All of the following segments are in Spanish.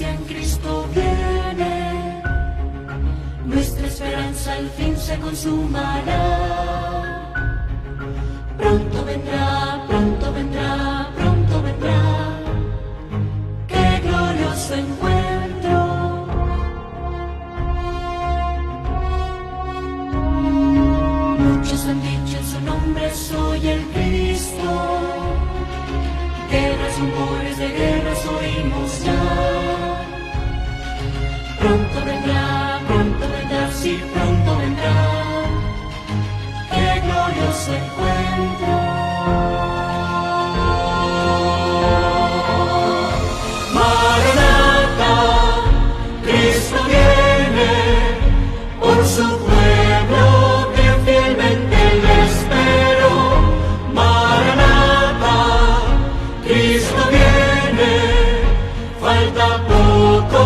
justicia en Cristo viene, nuestra esperanza al fin se consumará. Pronto vendrá, pronto vendrá, pronto vendrá, qué glorioso encuentro. Muchos han dicho en su nombre soy el Cristo, guerras, rumores de guerras oímos ya. Pronto vendrá, sí, pronto vendrá, qué glorioso encuentro. Maranatha, Cristo viene, por su pueblo que fielmente le espero. Maranatha, Cristo viene, falta poco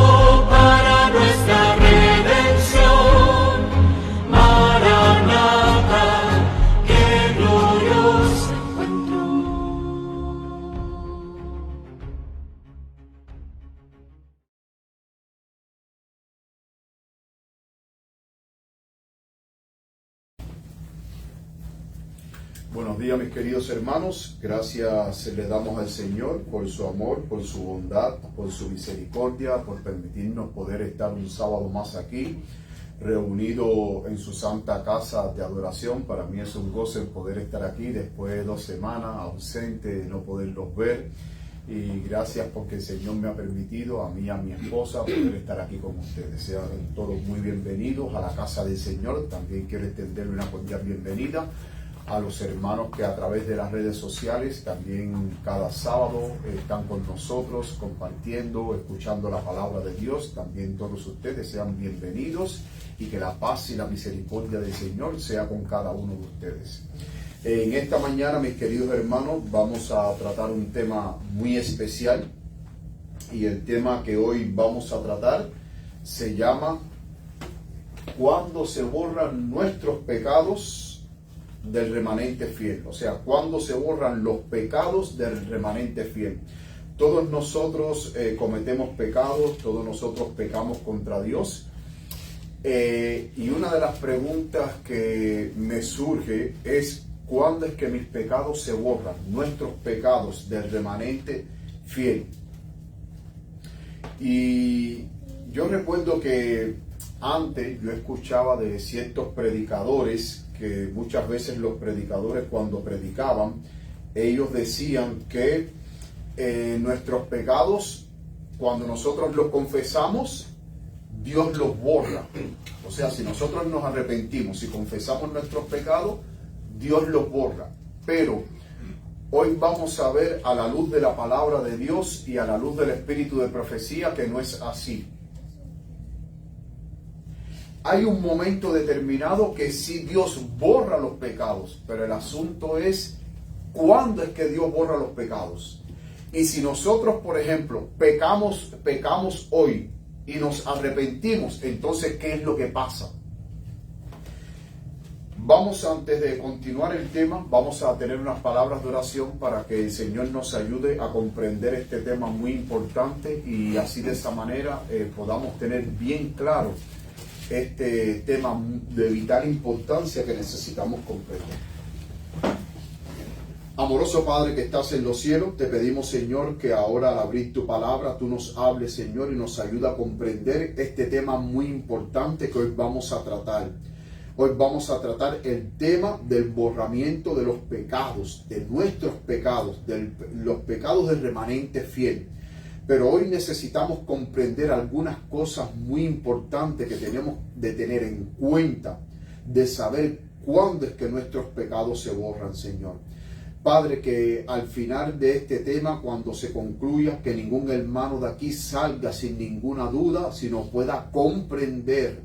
para nuestra redención. Maranatha, qué glorioso encuentro. Buenos días, mis queridos hermanos. Gracias le damos al Señor por su amor, por su bondad, por su misericordia, por permitirnos poder estar un sábado más aquí, reunido en su santa casa de adoración. Para mí es un gozo el poder estar aquí después de 2 semanas ausente, de no poderlos ver. Y gracias porque el Señor me ha permitido, a mí y a mi esposa, poder estar aquí con ustedes. Sean todos muy bienvenidos a la casa del Señor. También quiero extenderle una cordial bienvenida a los hermanos que a través de las redes sociales también cada sábado están con nosotros compartiendo, escuchando la palabra de Dios. También todos ustedes sean bienvenidos y que la paz y la misericordia del Señor sea con cada uno de ustedes. En esta mañana, mis queridos hermanos, vamos a tratar un tema muy especial, y el tema que hoy vamos a tratar se llama ¿Cuándo se borran nuestros pecados del remanente fiel? O sea, ¿cuándo se borran los pecados del remanente fiel? Todos nosotros cometemos pecados, todos nosotros pecamos contra Dios. Y una de las preguntas que me surge es ¿cuándo es que mis pecados se borran? Nuestros pecados del remanente fiel. Y yo recuerdo que antes yo escuchaba de ciertos predicadores que muchas veces los predicadores cuando predicaban, ellos decían que nuestros pecados, cuando nosotros los confesamos, Dios los borra. O sea, si nosotros nos arrepentimos, si confesamos nuestros pecados, Dios los borra. Pero hoy vamos a ver a la luz de la palabra de Dios y a la luz del espíritu de profecía que no es así. Hay un momento determinado que sí Dios borra los pecados, pero el asunto es ¿cuándo es que Dios borra los pecados? Y si nosotros, por ejemplo, pecamos hoy y nos arrepentimos, entonces ¿qué es lo que pasa? Vamos, antes de continuar el tema, vamos a tener unas palabras de oración para que el Señor nos ayude a comprender este tema muy importante y así de esa manera podamos tener bien claro este tema de vital importancia que necesitamos comprender. Amoroso Padre que estás en los cielos, te pedimos, Señor, que ahora al abrir tu palabra tú nos hables, Señor, y nos ayuda a comprender este tema muy importante que hoy vamos a tratar. Hoy vamos a tratar el tema del borramiento de los pecados, de nuestros pecados, de los pecados del remanente fiel. Pero hoy necesitamos comprender algunas cosas muy importantes que tenemos de tener en cuenta, de saber cuándo es que nuestros pecados se borran, Señor. Padre, que al final de este tema, cuando se concluya, que ningún hermano de aquí salga sin ninguna duda, sino pueda comprender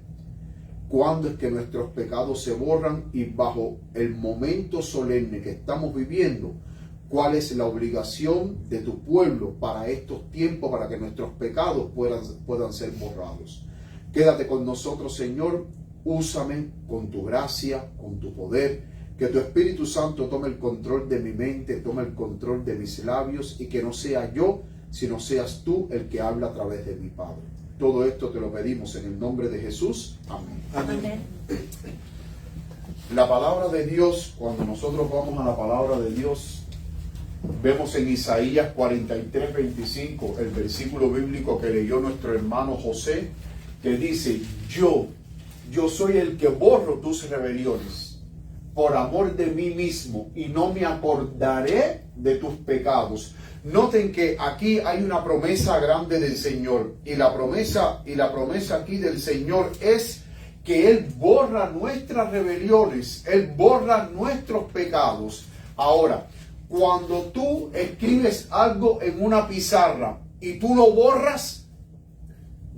cuándo es que nuestros pecados se borran y bajo el momento solemne que estamos viviendo, cuál es la obligación de tu pueblo para estos tiempos, para que nuestros pecados puedan ser borrados. Quédate con nosotros, Señor, úsame con tu gracia, con tu poder, que tu Espíritu Santo tome el control de mi mente, tome el control de mis labios y que no sea yo, sino seas tú el que habla a través de mi Padre. Todo esto te lo pedimos en el nombre de Jesús. Amén. Amén. La palabra de Dios, cuando nosotros vamos a la palabra de Dios, vemos en Isaías 43:25, el versículo bíblico que leyó nuestro hermano José, que dice: yo soy el que borro tus rebeliones por amor de mí mismo, y no me acordaré de tus pecados. Noten que aquí hay una promesa grande del Señor, y la promesa aquí del Señor es que Él borra nuestras rebeliones, Él borra nuestros pecados. Ahora, cuando tú escribes algo en una pizarra y tú lo borras,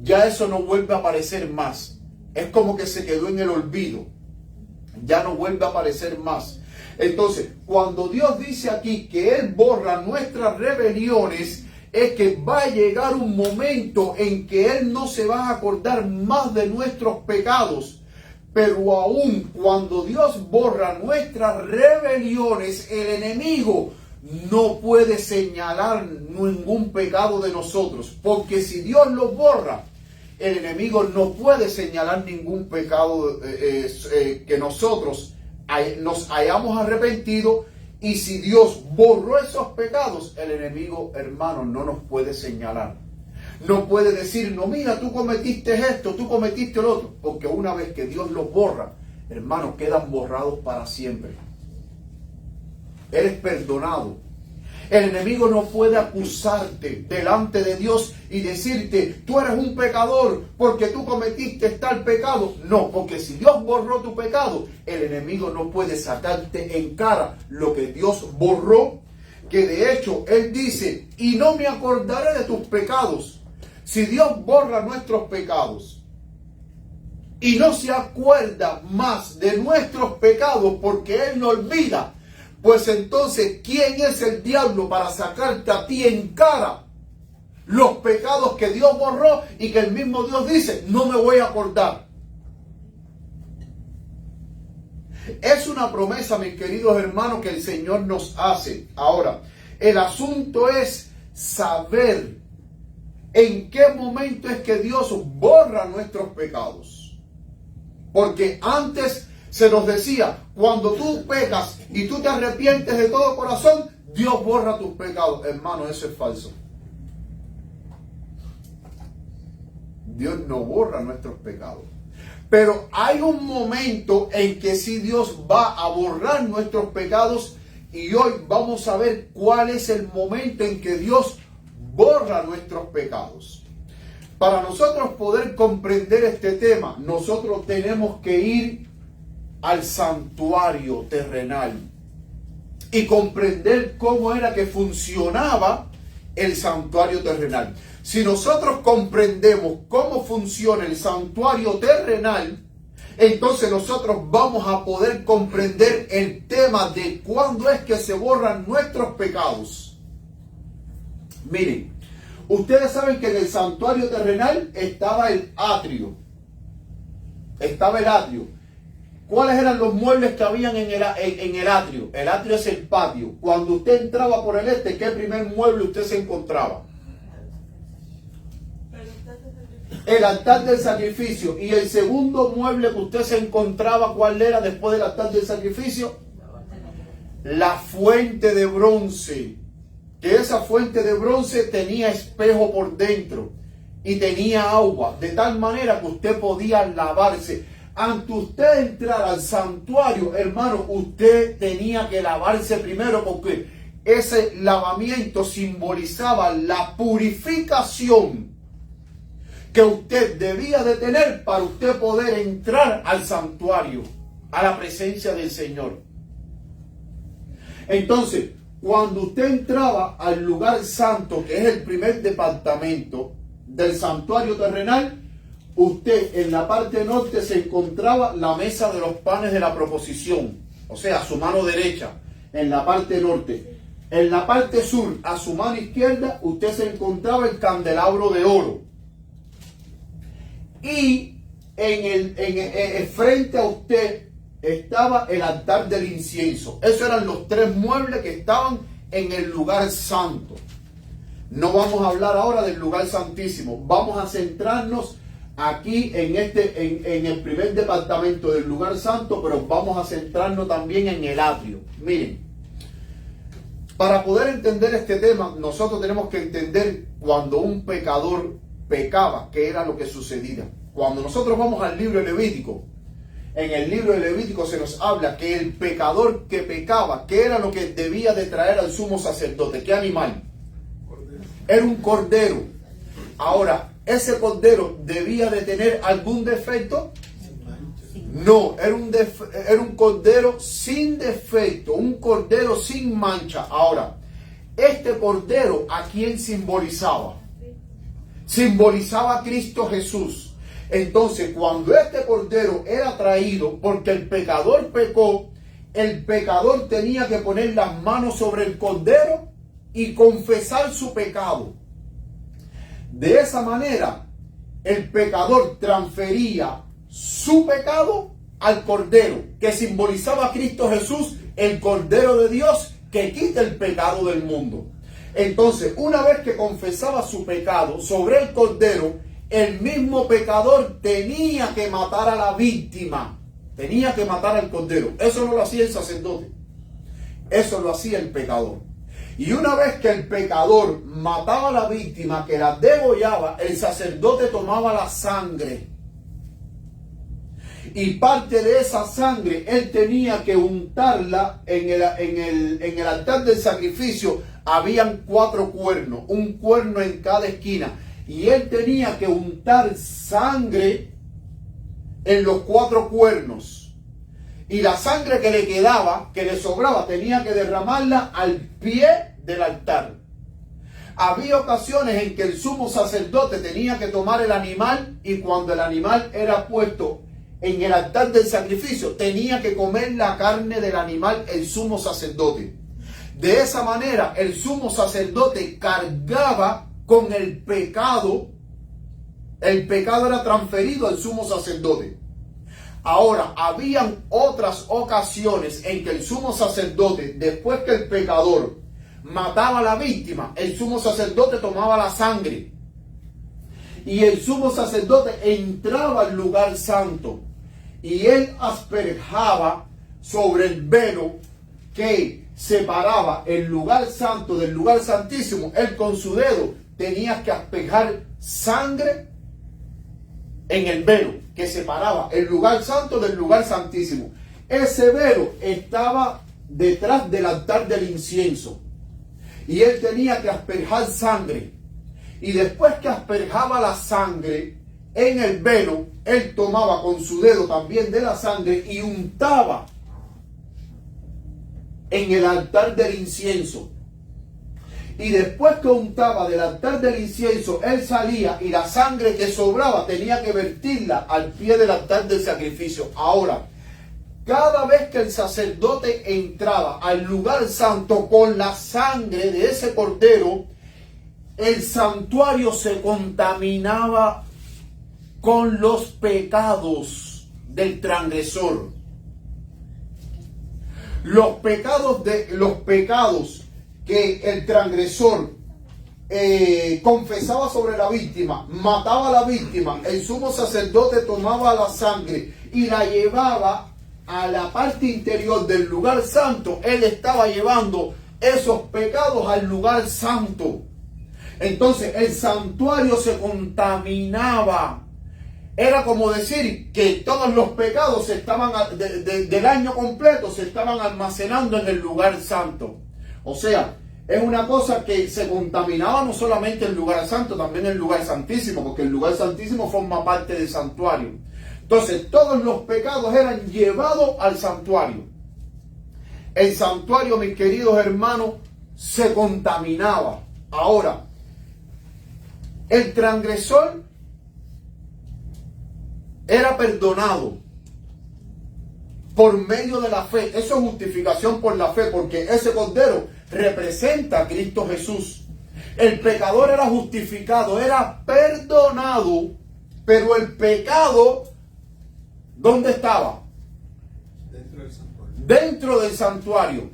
ya eso no vuelve a aparecer más. Es como que se quedó en el olvido. Ya no vuelve a aparecer más. Entonces, cuando Dios dice aquí que Él borra nuestras rebeliones, es que va a llegar un momento en que Él no se va a acordar más de nuestros pecados. Pero aún cuando Dios borra nuestras rebeliones, el enemigo no puede señalar ningún pecado de nosotros. Porque si Dios los borra, el enemigo no puede señalar ningún pecado que nosotros nos hayamos arrepentido. Y si Dios borró esos pecados, el enemigo, hermano, no nos puede señalar. No puede decir: no, mira, tú cometiste esto, tú cometiste lo otro. Porque una vez que Dios los borra, hermano, quedan borrados para siempre. Eres perdonado. El enemigo no puede acusarte delante de Dios y decirte: tú eres un pecador porque tú cometiste tal pecado. No, porque si Dios borró tu pecado, el enemigo no puede sacarte en cara lo que Dios borró. Que de hecho Él dice: y no me acordaré de tus pecados. Si Dios borra nuestros pecados y no se acuerda más de nuestros pecados porque Él no olvida, pues entonces, ¿quién es el diablo para sacarte a ti en cara los pecados que Dios borró y que el mismo Dios dice: no me voy a acordar? Es una promesa, mis queridos hermanos, que el Señor nos hace. Ahora, el asunto es saber en qué momento es que Dios borra nuestros pecados. Porque antes se nos decía: cuando tú pecas y tú te arrepientes de todo corazón, Dios borra tus pecados. Hermano, eso es falso. Dios no borra nuestros pecados. Pero hay un momento en que sí Dios va a borrar nuestros pecados, y hoy vamos a ver cuál es el momento en que Dios borra nuestros pecados. Para nosotros poder comprender este tema, nosotros tenemos que ir al santuario terrenal y comprender cómo era que funcionaba el santuario terrenal. Si nosotros comprendemos cómo funciona el santuario terrenal, entonces nosotros vamos a poder comprender el tema de cuándo es que se borran nuestros pecados. Miren, ustedes saben que en el santuario terrenal estaba el atrio. Estaba el atrio. ¿Cuáles eran los muebles que habían en el atrio? El atrio es el patio. Cuando usted entraba por el este, ¿qué primer mueble usted se encontraba? El altar del sacrificio. Y el segundo mueble que usted se encontraba, ¿cuál era después del altar del sacrificio? La fuente de bronce. Que esa fuente de bronce tenía espejo por dentro y tenía agua, de tal manera que usted podía lavarse. Antes de usted entrar al santuario, hermano, usted tenía que lavarse primero, porque ese lavamiento simbolizaba la purificación que usted debía de tener para usted poder entrar al santuario, a la presencia del Señor. Entonces, cuando usted entraba al lugar santo, que es el primer departamento del santuario terrenal, usted en la parte norte se encontraba la mesa de los panes de la proposición, o sea, a su mano derecha, en la parte norte. En la parte sur, a su mano izquierda, usted se encontraba el candelabro de oro. Y frente a usted estaba el altar del incienso. Esos eran los tres muebles que estaban en el lugar santo. No vamos a hablar ahora del lugar santísimo. Vamos a centrarnos aquí en el primer departamento del lugar santo, pero vamos a centrarnos también en el atrio. Miren, para poder entender este tema, nosotros tenemos que entender cuando un pecador pecaba, qué era lo que sucedía. Cuando nosotros vamos al libro de Levítico, en el libro de Levítico se nos habla que el pecador que pecaba, qué era lo que debía de traer al sumo sacerdote, qué animal. Era un cordero. Ahora, ¿ese cordero debía de tener algún defecto? No, era un cordero sin defecto, un cordero sin mancha. Ahora, este cordero, ¿a quién simbolizaba? Simbolizaba a Cristo Jesús. Entonces, cuando este cordero era traído, porque el pecador pecó, el pecador tenía que poner las manos sobre el cordero y confesar su pecado. De esa manera, el pecador transfería su pecado al Cordero, que simbolizaba a Cristo Jesús, el Cordero de Dios, que quita el pecado del mundo. Entonces, una vez que confesaba su pecado sobre el Cordero, el mismo pecador tenía que matar a la víctima, tenía que matar al Cordero. Eso no lo hacía el sacerdote, eso lo hacía el pecador. Y una vez que el pecador mataba a la víctima, que la degollaba, el sacerdote tomaba la sangre. Y parte de esa sangre él tenía que untarla en el altar del sacrificio. Habían 4 cuernos, un cuerno en cada esquina. Y él tenía que untar sangre en los 4 cuernos. Y la sangre que le quedaba, que le sobraba, tenía que derramarla al pie del altar. Había ocasiones en que el sumo sacerdote tenía que tomar el animal, y cuando el animal era puesto en el altar del sacrificio, tenía que comer la carne del animal el sumo sacerdote. De esa manera, el sumo sacerdote cargaba con el pecado. El pecado era transferido al sumo sacerdote. Ahora, habían otras ocasiones en que el sumo sacerdote, después que el pecador mataba a la víctima, el sumo sacerdote tomaba la sangre y el sumo sacerdote entraba al lugar santo y él asperjaba sobre el velo que separaba el lugar santo del lugar santísimo. Él con su dedo tenía que asperjar sangre en el velo que separaba el lugar santo del lugar santísimo. Ese velo estaba detrás del altar del incienso y él tenía que asperjar sangre, y después que asperjaba la sangre en el velo, él tomaba con su dedo también de la sangre y untaba en el altar del incienso. Y después que untaba del altar del incienso, él salía y la sangre que sobraba tenía que vertirla al pie del altar del sacrificio. Ahora, cada vez que el sacerdote entraba al lugar santo con la sangre de ese cordero, el santuario se contaminaba con los pecados del transgresor. Los pecados que el transgresor confesaba sobre la víctima, mataba a la víctima, el sumo sacerdote tomaba la sangre y la llevaba a la parte interior del lugar santo. Él estaba llevando esos pecados al lugar santo. Entonces el santuario se contaminaba. Era como decir que todos los pecados del año completo se estaban almacenando en el lugar santo. O sea, es una cosa que se contaminaba no solamente el lugar santo, también el lugar santísimo, porque el lugar santísimo forma parte del santuario. Entonces, todos los pecados eran llevados al santuario. El santuario, mis queridos hermanos, se contaminaba. Ahora, el transgresor era perdonado por medio de la fe. Eso es justificación por la fe, porque ese cordero representa a Cristo Jesús. El pecador era justificado, era perdonado, pero el pecado, ¿dónde estaba? Dentro del santuario. Dentro del santuario.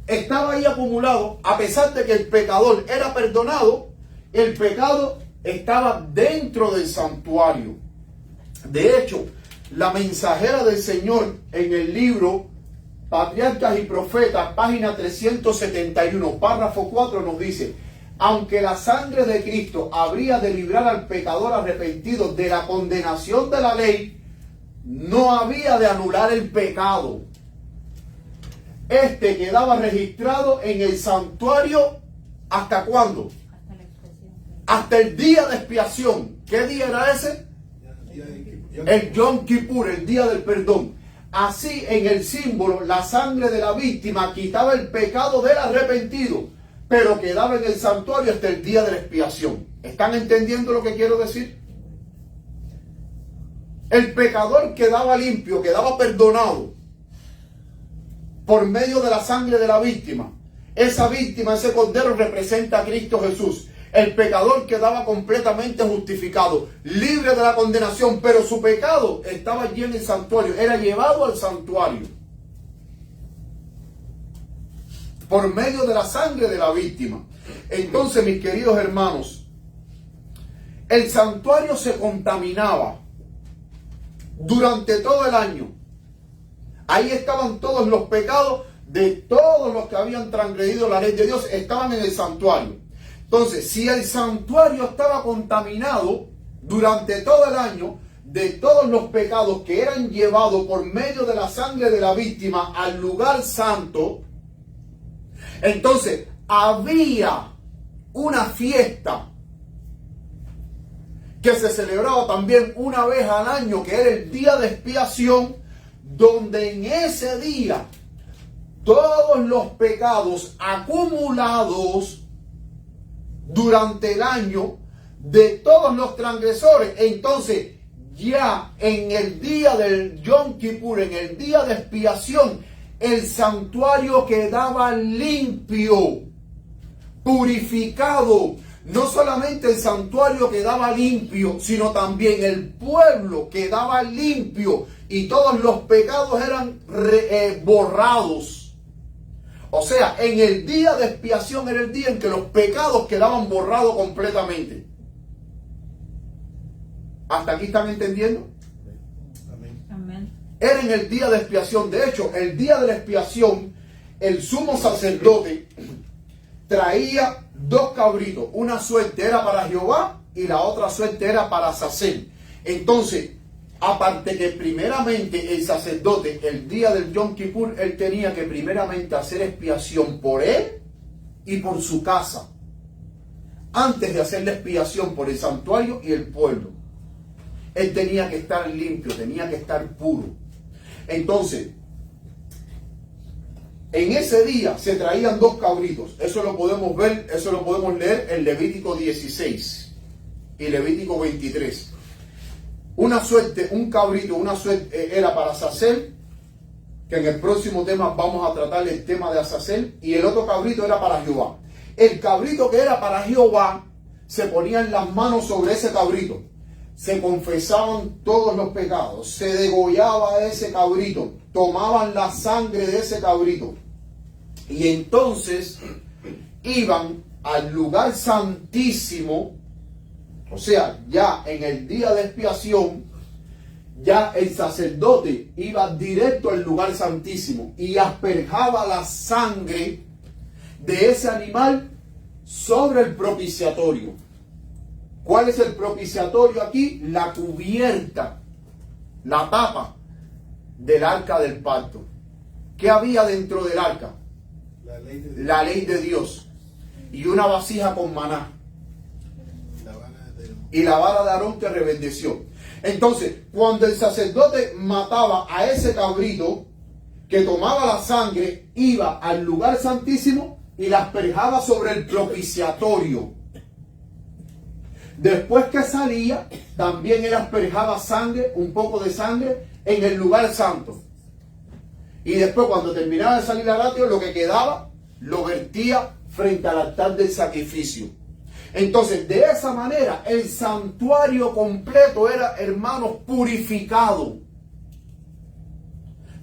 Estaba ahí acumulado. A pesar de que el pecador era perdonado, el pecado estaba dentro del santuario. De hecho, la mensajera del Señor en el libro Patriarcas y Profetas, página 371, párrafo 4, nos dice: aunque la sangre de Cristo habría de librar al pecador arrepentido de la condenación de la ley, no había de anular el pecado. Este quedaba registrado en el santuario, ¿hasta cuándo? Hasta el día de expiación. ¿Qué día era ese? El Yom Kippur, el día del perdón. Así, en el símbolo, la sangre de la víctima quitaba el pecado del arrepentido, pero quedaba en el santuario hasta el día de la expiación. ¿Están entendiendo lo que quiero decir? El pecador quedaba limpio, quedaba perdonado por medio de la sangre de la víctima. Esa víctima, ese cordero, representa a Cristo Jesús. El pecador quedaba completamente justificado, libre de la condenación, pero su pecado estaba allí en el santuario, era llevado al santuario por medio de la sangre de la víctima. Entonces, mis queridos hermanos, el santuario se contaminaba durante todo el año. Ahí estaban todos los pecados de todos los que habían transgredido la ley de Dios, estaban en el santuario. Entonces, si el santuario estaba contaminado durante todo el año de todos los pecados que eran llevados por medio de la sangre de la víctima al lugar santo, entonces había una fiesta que se celebraba también una vez al año, que era el día de expiación, donde en ese día todos los pecados acumulados durante el año de todos los transgresores, entonces ya en el día del Yom Kippur, en el día de expiación, el santuario quedaba limpio, purificado. No solamente el santuario quedaba limpio, sino también el pueblo quedaba limpio y todos los pecados eran borrados. O sea, en el día de expiación era el día en que los pecados quedaban borrados completamente. ¿Hasta aquí están entendiendo? Amén. Era en el día de expiación. De hecho, el día de la expiación, el sumo sacerdote traía 2 cabritos. Una suerte era para Jehová y la otra suerte era para Azazel. Entonces, aparte que primeramente el sacerdote, el día del Yom Kippur, él tenía que primeramente hacer expiación por él y por su casa, antes de hacer la expiación por el santuario y el pueblo. Él tenía que estar limpio, tenía que estar puro. Entonces, en ese día se traían 2 cabritos. Eso lo podemos ver, eso lo podemos leer en Levítico 16 y Levítico 23. Una suerte, un cabrito, una suerte era para Azazel, que en el próximo tema vamos a tratar el tema de Azazel, y el otro cabrito era para Jehová. El cabrito que era para Jehová, se ponían las manos sobre ese cabrito, se confesaban todos los pecados, se degollaba ese cabrito, tomaban la sangre de ese cabrito, y entonces iban al lugar santísimo. O sea, ya en el día de expiación, ya el sacerdote iba directo al lugar santísimo y asperjaba la sangre de ese animal sobre el propiciatorio. ¿Cuál es el propiciatorio aquí? La cubierta, la tapa del arca del pacto. ¿Qué había dentro del arca? La ley de Dios. Y una vasija con maná. Y la vara de Aarón que reverdeció. Entonces, cuando el sacerdote mataba a ese cabrito, que tomaba la sangre, iba al lugar santísimo y la asperjaba sobre el propiciatorio. Después que salía, también él asperjaba sangre, un poco de sangre, en el lugar santo. Y después, cuando terminaba de salir al atrio, lo que quedaba, lo vertía frente al altar del sacrificio. Entonces, de esa manera, el santuario completo era, hermanos, purificado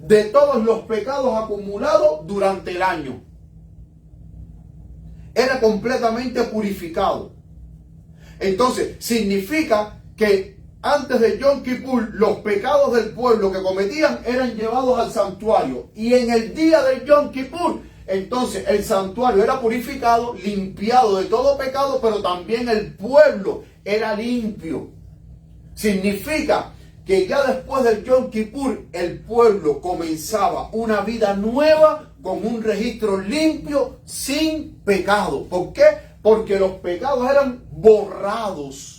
de todos los pecados acumulados durante el año. Era completamente purificado. Entonces, significa que antes de Yom Kippur, los pecados del pueblo que cometían eran llevados al santuario. Y en el día de Yom Kippur, entonces el santuario era purificado, limpiado de todo pecado, pero también el pueblo era limpio. Significa que ya después del Yom Kippur, el pueblo comenzaba una vida nueva con un registro limpio, sin pecado. ¿Por qué? Porque los pecados eran borrados.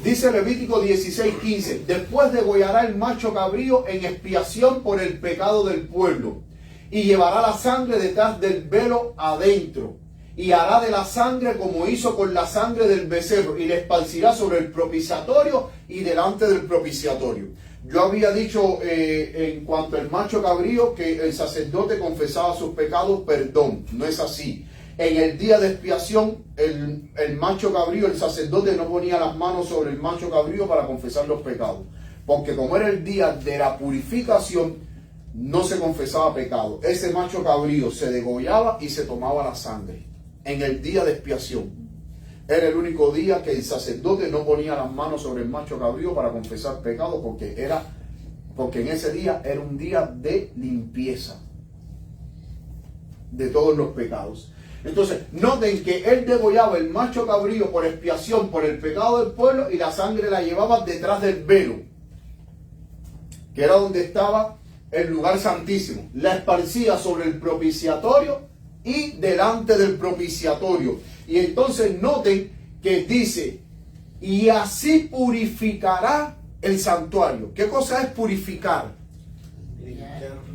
Dice Levítico 16:15, después degollará el macho cabrío en expiación por el pecado del pueblo, y llevará la sangre detrás del velo adentro, y hará de la sangre como hizo con la sangre del becerro, y le esparcirá sobre el propiciatorio y delante del propiciatorio. Yo había dicho en cuanto al macho cabrío que el sacerdote confesaba sus pecados, perdón, no es así. En el día de expiación, el macho cabrío, el sacerdote no ponía las manos sobre el macho cabrío para confesar los pecados. Porque como era el día de la purificación, no se confesaba pecado. Ese macho cabrío se degollaba y se tomaba la sangre. En el día de expiación. Era el único día que el sacerdote no ponía las manos sobre el macho cabrío para confesar pecado, porque en ese día era un día de limpieza de todos los pecados. Entonces, noten que él degollaba el macho cabrío por expiación, por el pecado del pueblo, y la sangre la llevaba detrás del velo, que era donde estaba el lugar santísimo. La esparcía sobre el propiciatorio y delante del propiciatorio. Y entonces noten que dice, y así purificará el santuario. ¿Qué cosa es purificar?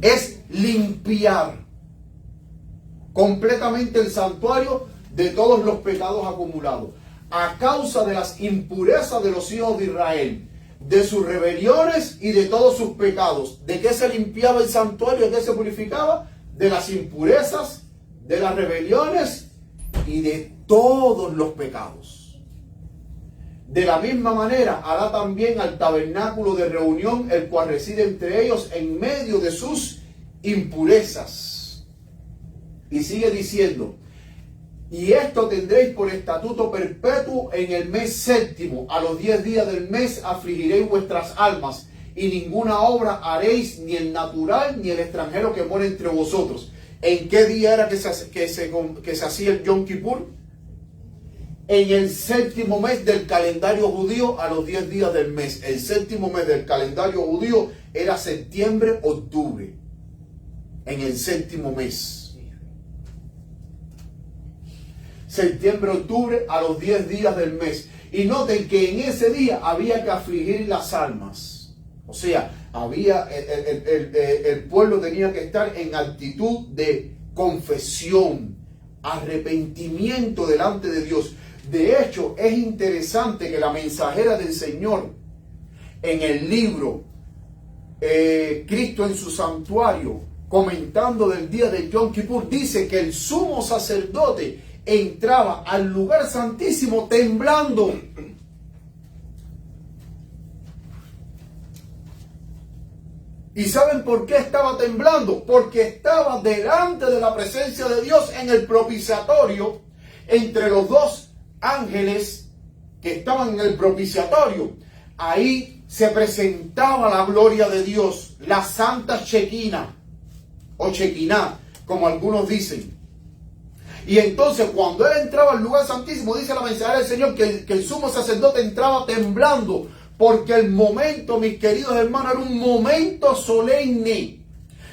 Es limpiar completamente el santuario de todos los pecados acumulados, a causa de las impurezas de los hijos de Israel, de sus rebeliones y de todos sus pecados. ¿De qué se limpiaba el santuario? ¿De qué se purificaba? De las impurezas, de las rebeliones y de todos los pecados. De la misma manera hará también al tabernáculo de reunión, el cual reside entre ellos en medio de sus impurezas. Y sigue diciendo, y esto tendréis por estatuto perpetuo en el mes séptimo, a los 10 días del mes afligiréis vuestras almas, y ninguna obra haréis, ni el natural ni el extranjero que mora entre vosotros. ¿En qué día era que se hacía el Yom Kippur? En el séptimo mes del calendario judío, a los 10 días del mes. El séptimo mes del calendario judío era septiembre-octubre. En el séptimo mes. Septiembre-octubre, a los 10 días del mes. Y noten que en ese día había que afligir las almas. O sea, el pueblo tenía que estar en actitud de confesión, arrepentimiento delante de Dios. De hecho, es interesante que la mensajera del Señor, en el libro Cristo en su santuario, comentando del día de Yom Kippur, dice que el sumo sacerdote entraba al lugar santísimo temblando. ¿Y saben por qué estaba temblando? Porque estaba delante de la presencia de Dios en el propiciatorio, entre los dos ángeles que estaban en el propiciatorio. Ahí se presentaba la gloria de Dios, la santa Shekinah, o Shekinah, como algunos dicen. Y entonces cuando él entraba al lugar santísimo, dice la mensajera del Señor que el sumo sacerdote entraba temblando, porque el momento, mis queridos hermanos, era un momento solemne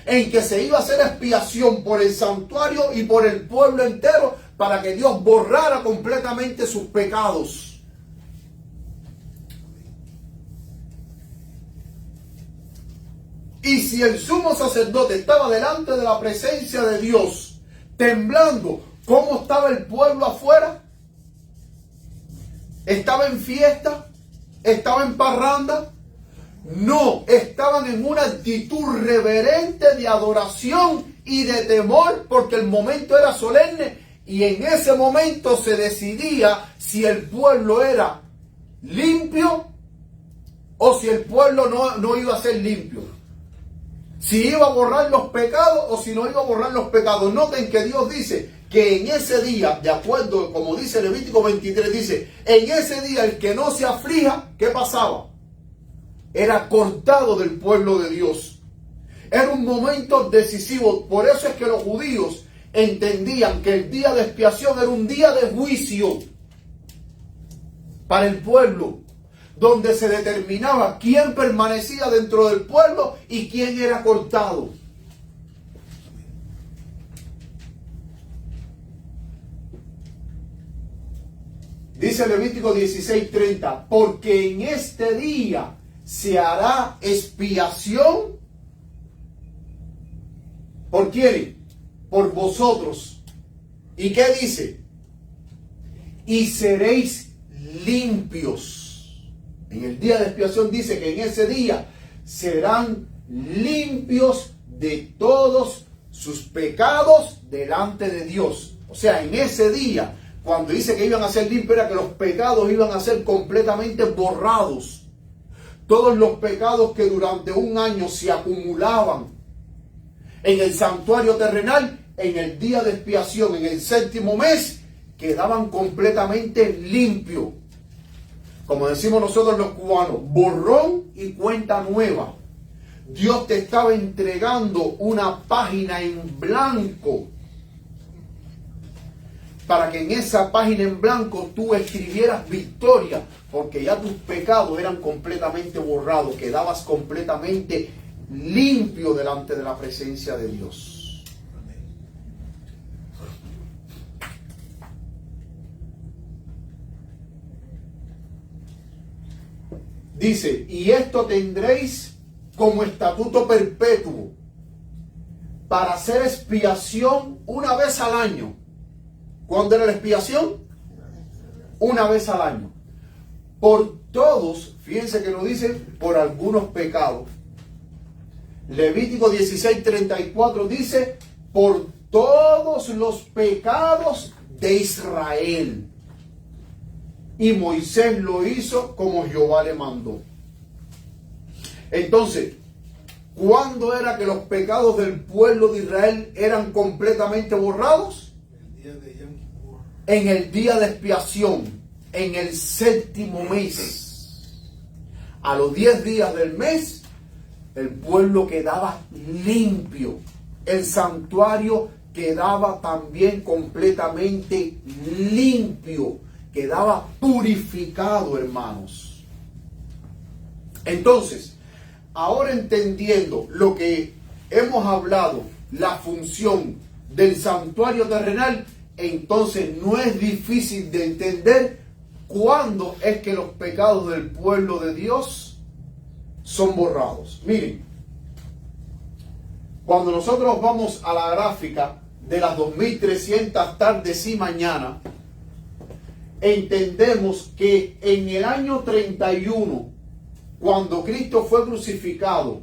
en que se iba a hacer expiación por el santuario y por el pueblo entero, para que Dios borrara completamente sus pecados. Y si el sumo sacerdote estaba delante de la presencia de Dios, temblando, ¿cómo estaba el pueblo afuera? ¿Estaba en fiesta? ¿Estaba en parranda? No, estaban en una actitud reverente de adoración y de temor, porque el momento era solemne y en ese momento se decidía si el pueblo era limpio o si el pueblo no iba a ser limpio. si iba a borrar los pecados o si no iba a borrar los pecados. Noten que Dios dice que en ese día, de acuerdo, como dice Levítico 23, dice, en ese día el que no se aflija, ¿qué pasaba? Era cortado del pueblo de Dios. Era un momento decisivo. Por eso es que los judíos entendían que el día de expiación era un día de juicio para el pueblo, donde se determinaba quién permanecía dentro del pueblo y quién era cortado. Dice Levítico 16:30, porque en este día se hará expiación. ¿Por quién? Por vosotros. ¿Y qué dice? Y seréis limpios. En el día de expiación dice que en ese día serán limpios de todos sus pecados delante de Dios. O sea, en ese día, cuando dice que iban a ser limpios, era que los pecados iban a ser completamente borrados. Todos los pecados que durante un año se acumulaban en el santuario terrenal, en el día de expiación, en el séptimo mes, quedaban completamente limpios. Como decimos nosotros los cubanos, borrón y cuenta nueva. Dios te estaba entregando una página en blanco, para que en esa página en blanco tú escribieras victoria, porque ya tus pecados eran completamente borrados, quedabas completamente limpio delante de la presencia de Dios. Dice, y esto tendréis como estatuto perpetuo para hacer expiación una vez al año. ¿Cuándo era la expiación? Una vez al año. Por todos, fíjense que lo dice, por algunos pecados. Levítico 16:34 dice, por todos los pecados de Israel. Y Moisés lo hizo como Jehová le mandó. Entonces, ¿cuándo era que los pecados del pueblo de Israel eran completamente borrados? En el día de expiación, en el séptimo mes. A los 10 días del mes, el pueblo quedaba limpio. El santuario quedaba también completamente limpio. Quedaba purificado, hermanos. Entonces, ahora entendiendo lo que hemos hablado, la función del santuario terrenal, entonces no es difícil de entender cuándo es que los pecados del pueblo de Dios son borrados. Miren, cuando nosotros vamos a la gráfica de las 2300 tardes y mañanas, entendemos que en el año 31, cuando Cristo fue crucificado,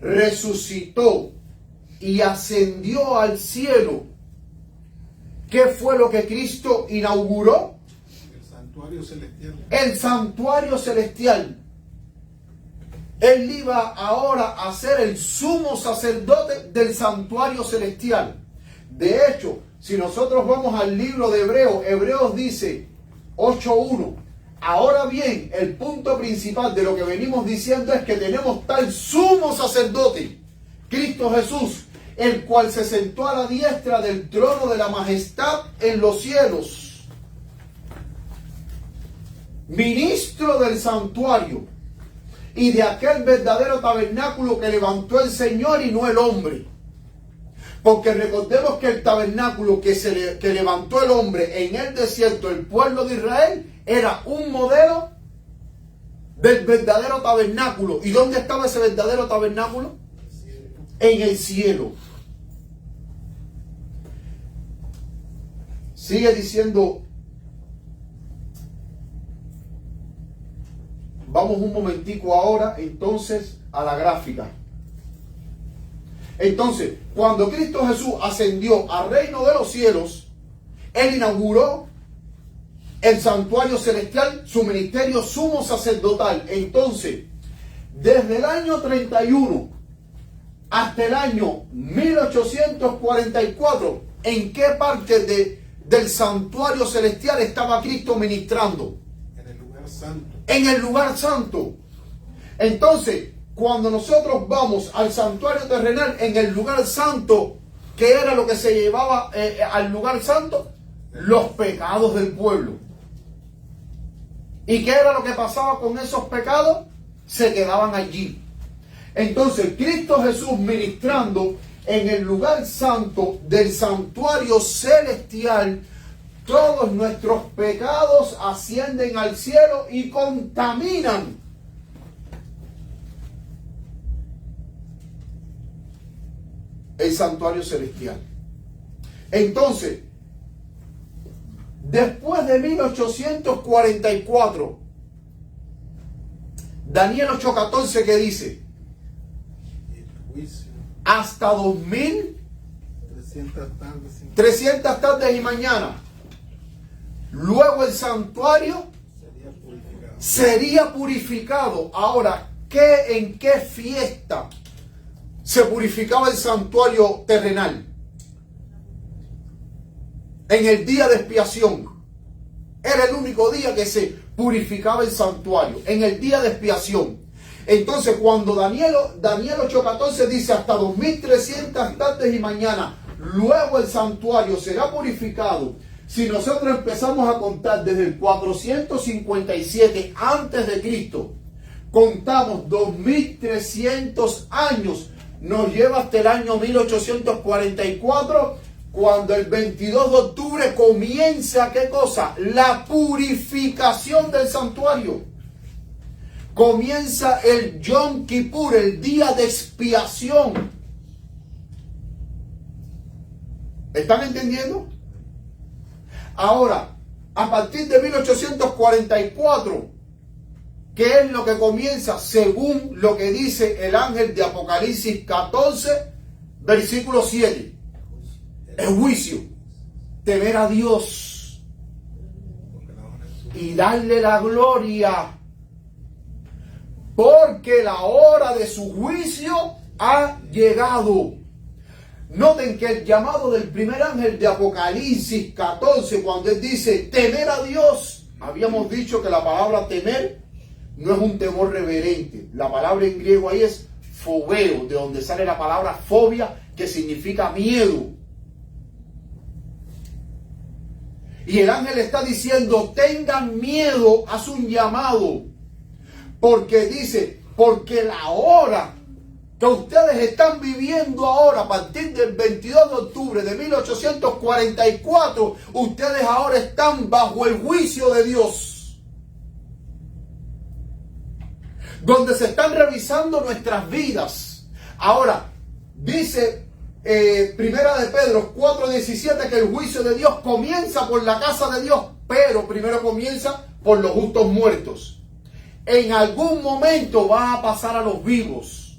resucitó y ascendió al cielo, ¿qué fue lo que Cristo inauguró? El santuario celestial. El santuario celestial. Él iba ahora a ser el sumo sacerdote del santuario celestial. De hecho, si nosotros vamos al libro de Hebreos dice 8:1. Ahora bien, el punto principal de lo que venimos diciendo es que tenemos tal sumo sacerdote, Cristo Jesús, el cual se sentó a la diestra del trono de la majestad en los cielos, ministro del santuario y de aquel verdadero tabernáculo que levantó el Señor y no el hombre. Porque recordemos que el tabernáculo que levantó el hombre en el desierto, el pueblo de Israel, era un modelo del verdadero tabernáculo. ¿Y dónde estaba ese verdadero tabernáculo? En el cielo. Sigue diciendo, vamos un momentico ahora entonces a la gráfica. Entonces, cuando Cristo Jesús ascendió al reino de los cielos, Él inauguró el santuario celestial, su ministerio sumo sacerdotal. Entonces, desde el año 31, hasta el año 1844, ¿en qué parte del santuario celestial estaba Cristo ministrando? En el lugar santo. En el lugar santo. Entonces, cuando nosotros vamos al santuario terrenal, en el lugar santo, ¿qué era lo que se llevaba al lugar santo? Los pecados del pueblo. ¿Y qué era lo que pasaba con esos pecados? Se quedaban allí. Entonces, Cristo Jesús ministrando en el lugar santo del santuario celestial, todos nuestros pecados ascienden al cielo y contaminan el santuario celestial. Entonces, después de 1844, Daniel 8:14, ¿qué dice? El juicio. Hasta 2300 tardes y mañana. Luego el santuario sería purificado. Ahora, ¿en qué fiesta se purificaba el santuario terrenal? En el día de expiación. Era el único día que se purificaba el santuario, en el día de expiación. Entonces, cuando Daniel 8:14 dice hasta 2300 tardes y mañana, luego el santuario será purificado. Si nosotros empezamos a contar desde el 457 antes de Cristo, contamos 2300 años, nos lleva hasta el año 1844, cuando el 22 de octubre comienza, ¿qué cosa? La purificación del santuario. Comienza el Yom Kippur, el día de expiación. ¿Están entendiendo? Ahora, a partir de 1844, ¿qué es lo que comienza? Según lo que dice el ángel de Apocalipsis 14, versículo 7. El juicio. Temer a Dios y darle la gloria, porque la hora de su juicio ha llegado. Noten que el llamado del primer ángel de Apocalipsis 14, cuando él dice temer a Dios, habíamos dicho que la palabra temer no es un temor reverente. La palabra en griego ahí es fobeo, de donde sale la palabra fobia, que significa miedo. Y el ángel está diciendo, tengan miedo, haz un llamado. Porque dice, porque la hora que ustedes están viviendo ahora, a partir del 22 de octubre de 1844, ustedes ahora están bajo el juicio de Dios. Donde se están revisando nuestras vidas. Ahora, dice Primera de Pedro 4:17 que el juicio de Dios comienza por la casa de Dios, pero primero comienza por los justos muertos. En algún momento va a pasar a los vivos.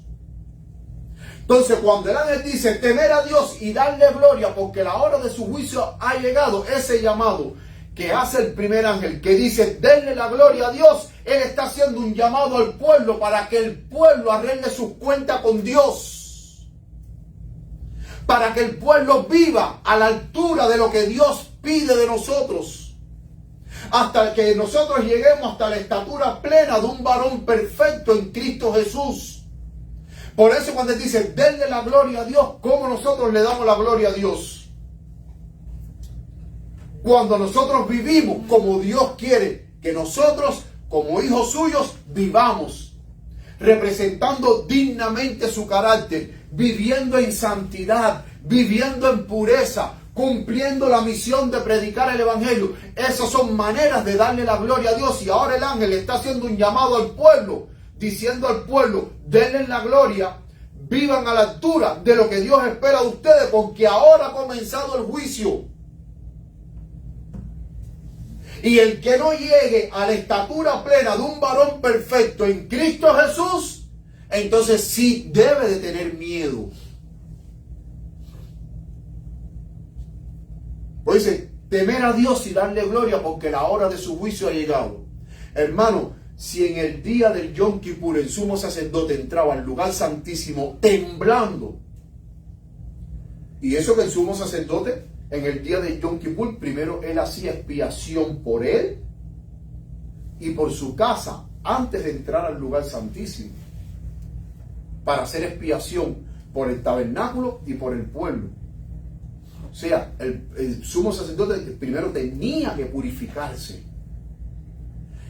Entonces, cuando el ángel dice temer a Dios y darle gloria porque la hora de su juicio ha llegado, ese llamado que hace el primer ángel, que dice denle la gloria a Dios, él está haciendo un llamado al pueblo para que el pueblo arregle sus cuentas con Dios. Para que el pueblo viva a la altura de lo que Dios pide de nosotros. Hasta que nosotros lleguemos hasta la estatura plena de un varón perfecto en Cristo Jesús. Por eso cuando él dice, denle la gloria a Dios, ¿cómo nosotros le damos la gloria a Dios? Cuando nosotros vivimos como Dios quiere que nosotros, como hijos suyos, vivamos. Representando dignamente su carácter, viviendo en santidad, viviendo en pureza, cumpliendo la misión de predicar el evangelio. Esas son maneras de darle la gloria a Dios. Y ahora el ángel está haciendo un llamado al pueblo, diciendo al pueblo, denle la gloria, vivan a la altura de lo que Dios espera de ustedes, porque ahora ha comenzado el juicio. Y el que no llegue a la estatura plena de un varón perfecto en Cristo Jesús, entonces sí debe de tener miedo. Pues dice, temer a Dios y darle gloria porque la hora de su juicio ha llegado. Hermano, Si en el día del Yom Kippur el sumo sacerdote entraba al lugar santísimo temblando, y eso que el sumo sacerdote en el día del Yom Kippur, primero él hacía expiación por él y por su casa antes de entrar al lugar santísimo, para hacer expiación por el tabernáculo y por el pueblo. O sea, el sumo sacerdote primero tenía que purificarse.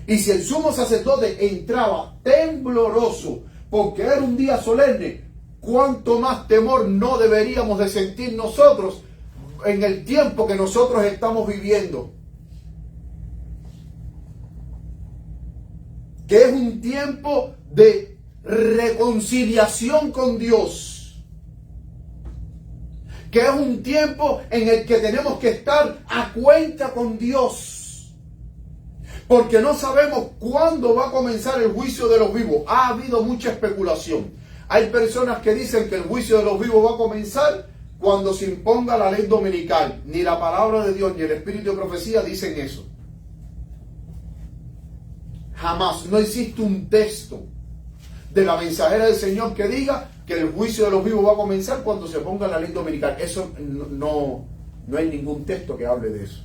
Y si el sumo sacerdote entraba tembloroso porque era un día solemne, ¿cuánto más temor no deberíamos de sentir nosotros en el tiempo que nosotros estamos viviendo? Que es un tiempo de reconciliación con Dios. Que es un tiempo en el que tenemos que estar a cuenta con Dios. Porque no sabemos cuándo va a comenzar el juicio de los vivos. Ha habido mucha especulación. Hay personas que dicen que el juicio de los vivos va a comenzar cuando se imponga la ley dominical. Ni la palabra de Dios ni el espíritu de profecía dicen eso. Jamás. No existe un texto de la mensajera del Señor que diga que el juicio de los vivos va a comenzar cuando se ponga la ley dominical. Eso no hay ningún texto que hable de eso.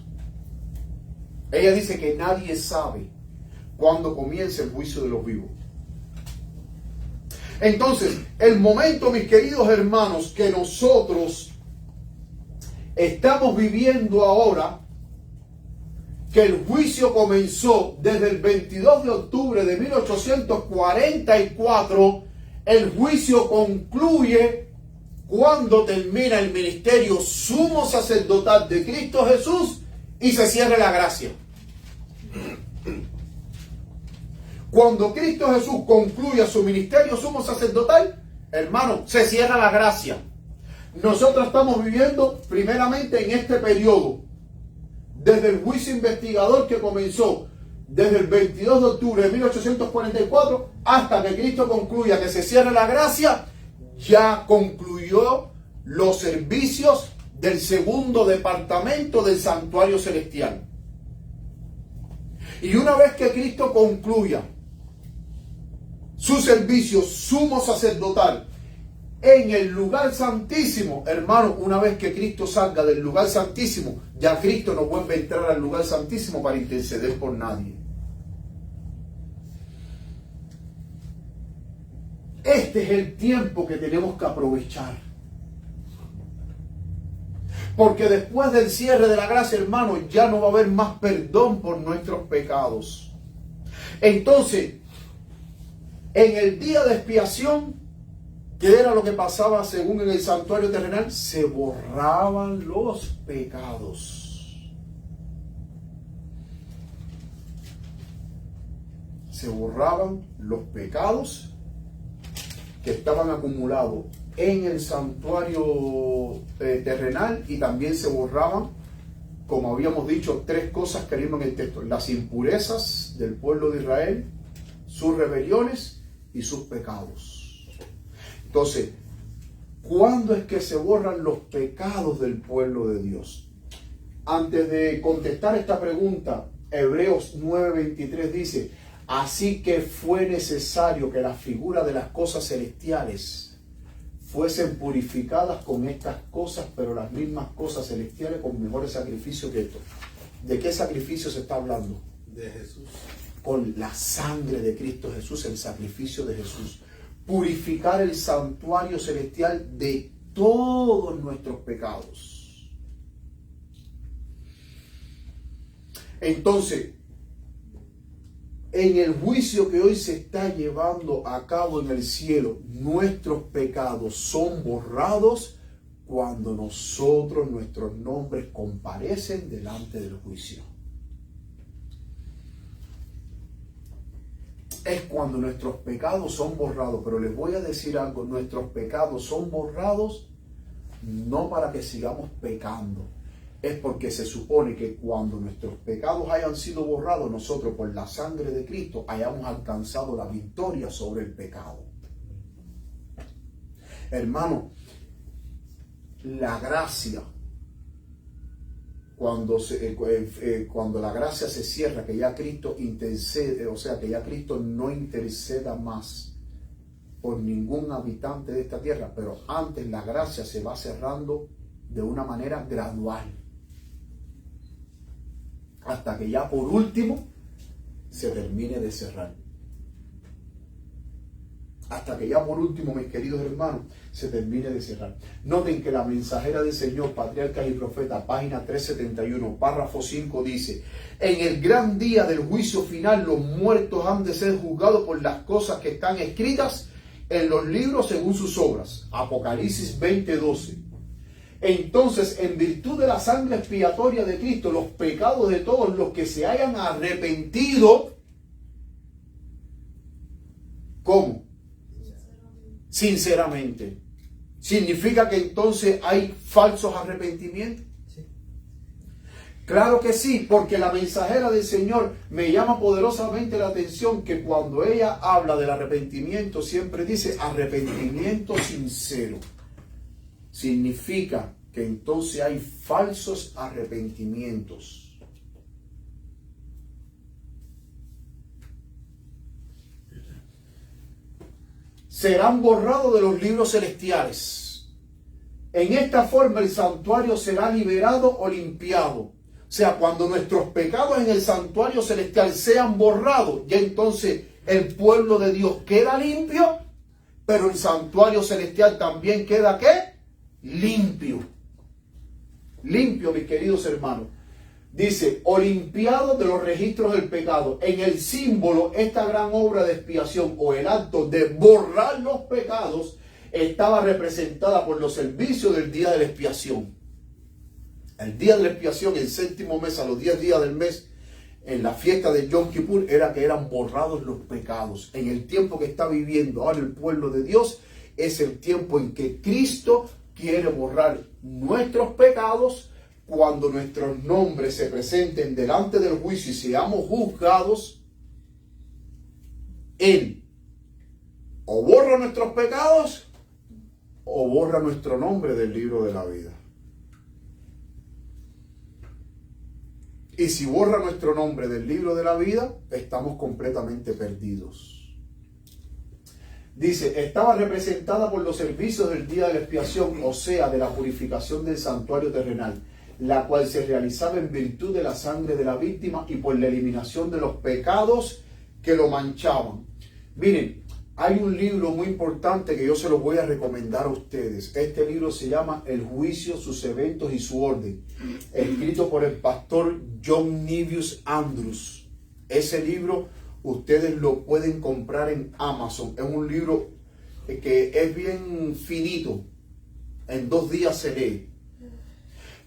Ella dice que nadie sabe cuándo comienza el juicio de los vivos. Entonces, el momento, mis queridos hermanos, que nosotros estamos viviendo ahora, que el juicio comenzó desde el 22 de octubre de 1844, el juicio concluye cuando termina el ministerio sumo sacerdotal de Cristo Jesús y se cierra la gracia. Cuando Cristo Jesús concluya su ministerio sumo sacerdotal, hermano, se cierra la gracia. Nosotros estamos viviendo primeramente en este periodo, desde el juicio investigador que comenzó desde el 22 de octubre de 1844 hasta que Cristo concluya que se cierre la gracia, ya concluyó los servicios del segundo departamento del santuario celestial. Y una vez que Cristo concluya su servicio sumo sacerdotal en el lugar santísimo, hermano, una vez que Cristo salga del lugar santísimo, ya Cristo no vuelve a entrar al lugar santísimo para interceder por nadie. Este es el tiempo que tenemos que aprovechar. Porque después del cierre de la gracia, hermano, ya no va a haber más perdón por nuestros pecados. Entonces, en el día de expiación, ¿qué era lo que pasaba según en el santuario terrenal? Se borraban los pecados. Se borraban los pecados que estaban acumulados en el santuario terrenal, y también se borraban, como habíamos dicho, tres cosas que vimos en el texto: las impurezas del pueblo de Israel, sus rebeliones y sus pecados. Entonces, ¿cuándo es que se borran los pecados del pueblo de Dios? Antes de contestar esta pregunta, Hebreos 9:23 dice: así que fue necesario que la figura de las cosas celestiales fuesen purificadas con estas cosas, pero las mismas cosas celestiales con mejores sacrificios que esto. ¿De qué sacrificio se está hablando? De Jesús. Con la sangre de Cristo Jesús, el sacrificio de Jesús. Purificar el santuario celestial de todos nuestros pecados. Entonces, en el juicio que hoy se está llevando a cabo en el cielo, nuestros pecados son borrados cuando nuestros nombres comparecen delante del juicio. Es cuando nuestros pecados son borrados. Pero les voy a decir algo: nuestros pecados son borrados no para que sigamos pecando. Es porque se supone que cuando nuestros pecados hayan sido borrados, nosotros por la sangre de Cristo hayamos alcanzado la victoria sobre el pecado. Hermano, la gracia cuando la gracia se cierra, que ya Cristo intercede, o sea, que ya Cristo no interceda más por ningún habitante de esta tierra, pero antes la gracia se va cerrando de una manera gradual, hasta que ya por último se termine de cerrar. Hasta que ya por último, mis queridos hermanos, se termine de cerrar. Noten que la Mensajera del Señor, Patriarcas y Profetas, página 371, párrafo 5, dice: en el gran día del juicio final, los muertos han de ser juzgados por las cosas que están escritas en los libros según sus obras. Apocalipsis 20:12. Entonces, en virtud de la sangre expiatoria de Cristo, los pecados de todos los que se hayan arrepentido, ¿cómo? Sinceramente. ¿Significa que entonces hay falsos arrepentimientos? Sí. Claro que sí, porque la Mensajera del Señor me llama poderosamente la atención que cuando ella habla del arrepentimiento siempre dice arrepentimiento sincero. Significa que entonces hay falsos arrepentimientos. Serán borrados de los libros celestiales. En esta forma el santuario será liberado o limpiado. O sea, cuando nuestros pecados en el santuario celestial sean borrados, ya entonces el pueblo de Dios queda limpio, pero el santuario celestial también queda ¿qué? Limpio. Limpio, mis queridos hermanos. Dice, o limpiado de los registros del pecado. En el símbolo, esta gran obra de expiación o el acto de borrar los pecados estaba representada por los servicios del día de la expiación. El día de la expiación, el séptimo mes, a los 10 días del mes, en la fiesta de Yom Kippur, era que eran borrados los pecados. En el tiempo que está viviendo ahora el pueblo de Dios, es el tiempo en que Cristo quiere borrar nuestros pecados. Cuando nuestros nombres se presenten delante del juicio y seamos juzgados, Él o borra nuestros pecados o borra nuestro nombre del libro de la vida. Y si borra nuestro nombre del libro de la vida, estamos completamente perdidos. Dice, estaba representada por los servicios del día de la expiación, o sea, de la purificación del santuario terrenal, la cual se realizaba en virtud de la sangre de la víctima y por la eliminación de los pecados que lo manchaban. Miren, hay un libro muy importante que yo se los voy a recomendar a ustedes. Este libro se llama El juicio, sus eventos y su orden, escrito por el pastor John Nevius Andrews. Ese libro ustedes lo pueden comprar en Amazon. Es un libro que es bien finito, en 2 días se lee.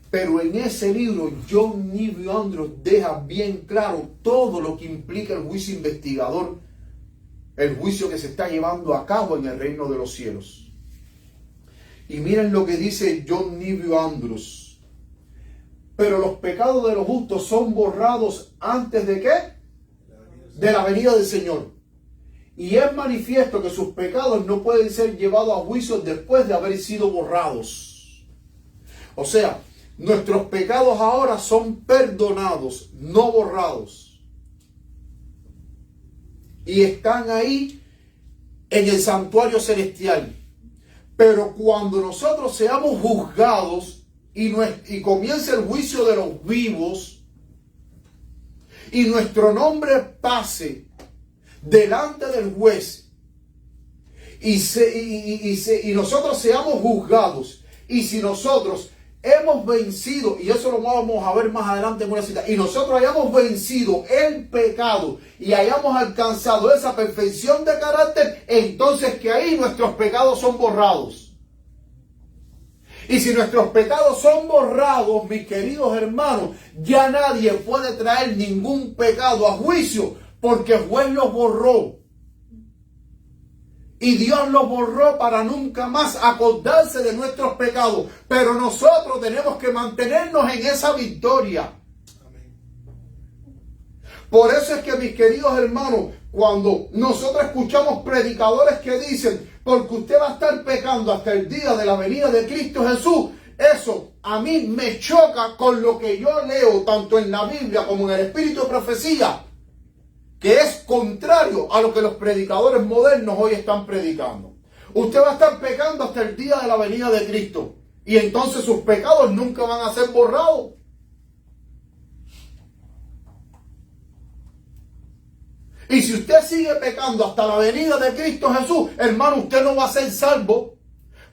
Pero en ese libro, John Nevius Andrews deja bien claro todo lo que implica el juicio investigador, el juicio que se está llevando a cabo en el reino de los cielos. Y miren lo que dice John Nevius Andrews. Pero los pecados de los justos son borrados antes de ¿qué? De la venida del Señor. Y es manifiesto que sus pecados no pueden ser llevados a juicio después de haber sido borrados. O sea, nuestros pecados ahora son perdonados, no borrados. Y están ahí en el santuario celestial. Pero cuando nosotros seamos juzgados y comience el juicio de los vivos y nuestro nombre pase delante del juez y nosotros seamos juzgados, y si nosotros hemos vencido, y eso lo vamos a ver más adelante en una cita, y nosotros hayamos vencido el pecado y hayamos alcanzado esa perfección de carácter, entonces que ahí nuestros pecados son borrados. Y si nuestros pecados son borrados, mis queridos hermanos, ya nadie puede traer ningún pecado a juicio, porque el juez los borró. Y Dios los borró para nunca más acordarse de nuestros pecados. Pero nosotros tenemos que mantenernos en esa victoria. Por eso es que, mis queridos hermanos, cuando nosotros escuchamos predicadores que dicen, porque usted va a estar pecando hasta el día de la venida de Cristo Jesús, eso a mí me choca con lo que yo leo tanto en la Biblia como en el Espíritu de Profecía, que es contrario a lo que los predicadores modernos hoy están predicando. Usted va a estar pecando hasta el día de la venida de Cristo, y entonces sus pecados nunca van a ser borrados. Y si usted sigue pecando hasta la venida de Cristo Jesús, hermano, usted no va a ser salvo,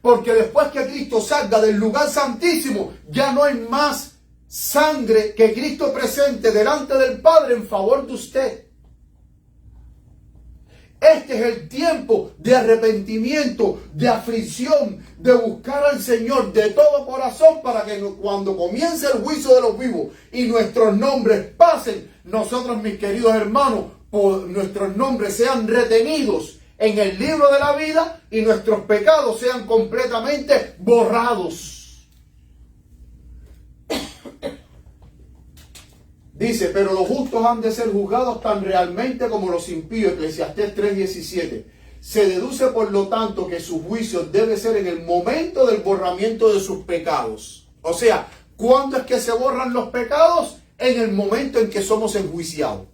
porque después que Cristo salga del lugar santísimo, ya no hay más sangre que Cristo presente delante del Padre en favor de usted. Este es el tiempo de arrepentimiento, de aflicción, de buscar al Señor de todo corazón, para que cuando comience el juicio de los vivos y nuestros nombres pasen, nosotros, mis queridos hermanos, nuestros nombres sean retenidos en el libro de la vida y nuestros pecados sean completamente borrados. Dice, pero los justos han de ser juzgados tan realmente como los impíos, Eclesiastés 3:17. Se deduce por lo tanto que su juicio debe ser en el momento del borramiento de sus pecados. O sea, ¿cuándo es que se borran los pecados? En el momento en que somos enjuiciados.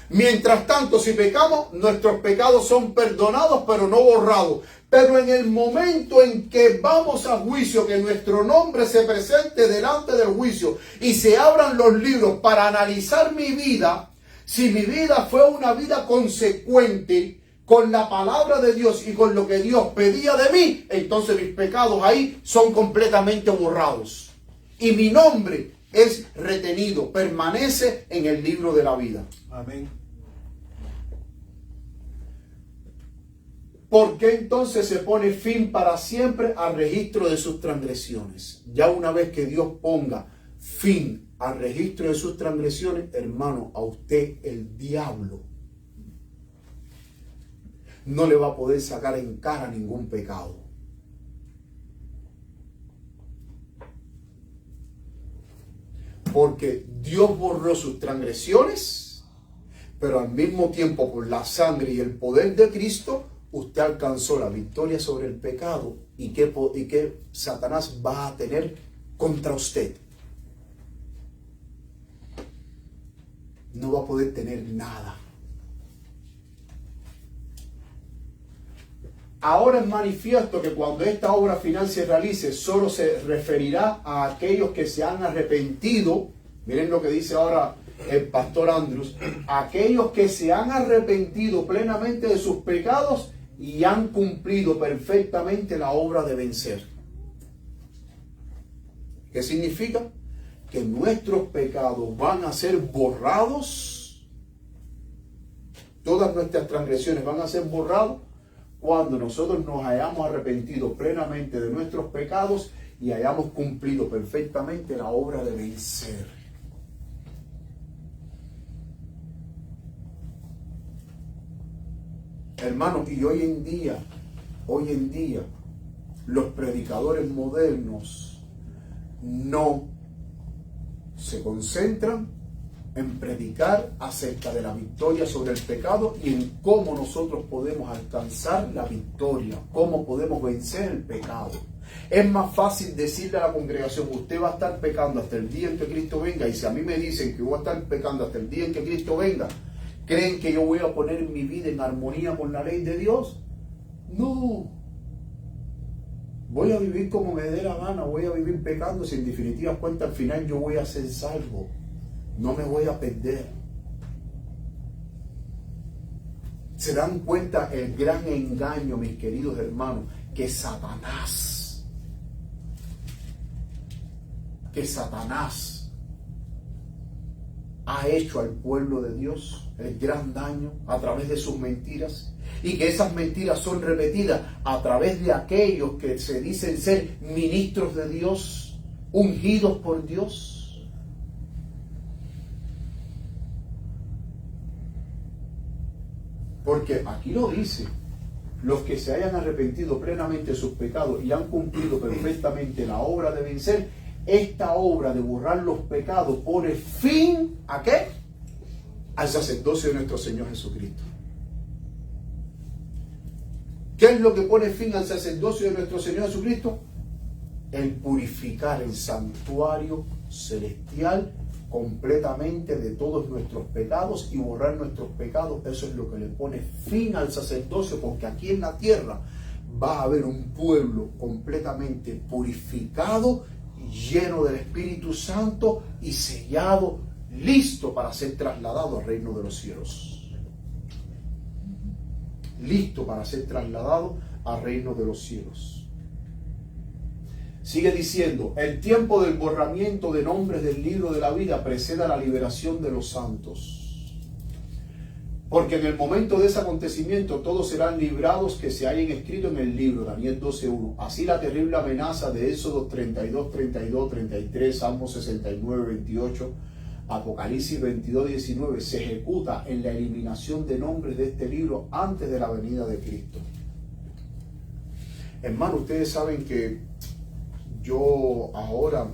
Mientras tanto, si pecamos, nuestros pecados son perdonados, pero no borrados. Pero en el momento en que vamos a juicio, que nuestro nombre se presente delante del juicio y se abran los libros para analizar mi vida, si mi vida fue una vida consecuente con la palabra de Dios y con lo que Dios pedía de mí, entonces mis pecados ahí son completamente borrados. Y mi nombre es retenido, permanece en el libro de la vida. Amén. ¿Por qué entonces se pone fin para siempre al registro de sus transgresiones? Ya una vez que Dios ponga fin al registro de sus transgresiones, hermano, a usted el diablo no le va a poder sacar en cara ningún pecado. Porque Dios borró sus transgresiones, pero al mismo tiempo, por la sangre y el poder de Cristo, usted alcanzó la victoria sobre el pecado. ¿Y qué Satanás va a tener contra usted? No va a poder tener nada. Ahora es manifiesto que cuando esta obra final se realice, solo se referirá a aquellos que se han arrepentido. Miren lo que dice ahora el pastor Andrews. Aquellos que se han arrepentido plenamente de sus pecados y han cumplido perfectamente la obra de vencer. ¿Qué significa? Que nuestros pecados van a ser borrados. Todas nuestras transgresiones van a ser borradas cuando nosotros nos hayamos arrepentido plenamente de nuestros pecados y hayamos cumplido perfectamente la obra de vencer. Hermanos, y hoy en día, los predicadores modernos no se concentran en predicar acerca de la victoria sobre el pecado y en cómo nosotros podemos alcanzar la victoria, cómo podemos vencer el pecado. Es más fácil decirle a la congregación, usted va a estar pecando hasta el día en que Cristo venga, y si a mí me dicen que voy a estar pecando hasta el día en que Cristo venga, ¿creen que yo voy a poner mi vida en armonía con la ley de Dios? No. Voy a vivir como me dé la gana, voy a vivir pecando, si en definitiva cuenta al final yo voy a ser salvo. No me voy a perder. ¿Se dan cuenta el gran engaño, mis queridos hermanos, que Satanás ha hecho al pueblo de Dios? El gran daño a través de sus mentiras, y que esas mentiras son repetidas a través de aquellos que se dicen ser ministros de Dios, ungidos por Dios. Porque aquí lo dice, los que se hayan arrepentido plenamente de sus pecados y han cumplido perfectamente la obra de vencer, esta obra de borrar los pecados pone fin ¿a qué? Al sacerdocio de nuestro Señor Jesucristo. ¿Qué es lo que pone fin al sacerdocio de nuestro Señor Jesucristo? El purificar el santuario celestial completamente de todos nuestros pecados y borrar nuestros pecados. Eso es lo que le pone fin al sacerdocio, porque aquí en la tierra va a haber un pueblo completamente purificado, lleno del Espíritu Santo y sellado, listo para ser trasladado al reino de los cielos. Listo para ser trasladado al reino de los cielos. Sigue diciendo, el tiempo del borramiento de nombres del libro de la vida precede a la liberación de los santos. Porque en el momento de ese acontecimiento todos serán librados que se hayan escrito en el libro, Daniel 12:1. Así la terrible amenaza de Éxodo 32, 32, 33, Salmo 69, 28, Apocalipsis 22, 19 se ejecuta en la eliminación de nombres de este libro antes de la venida de Cristo. Hermano, ustedes saben que yo ahora,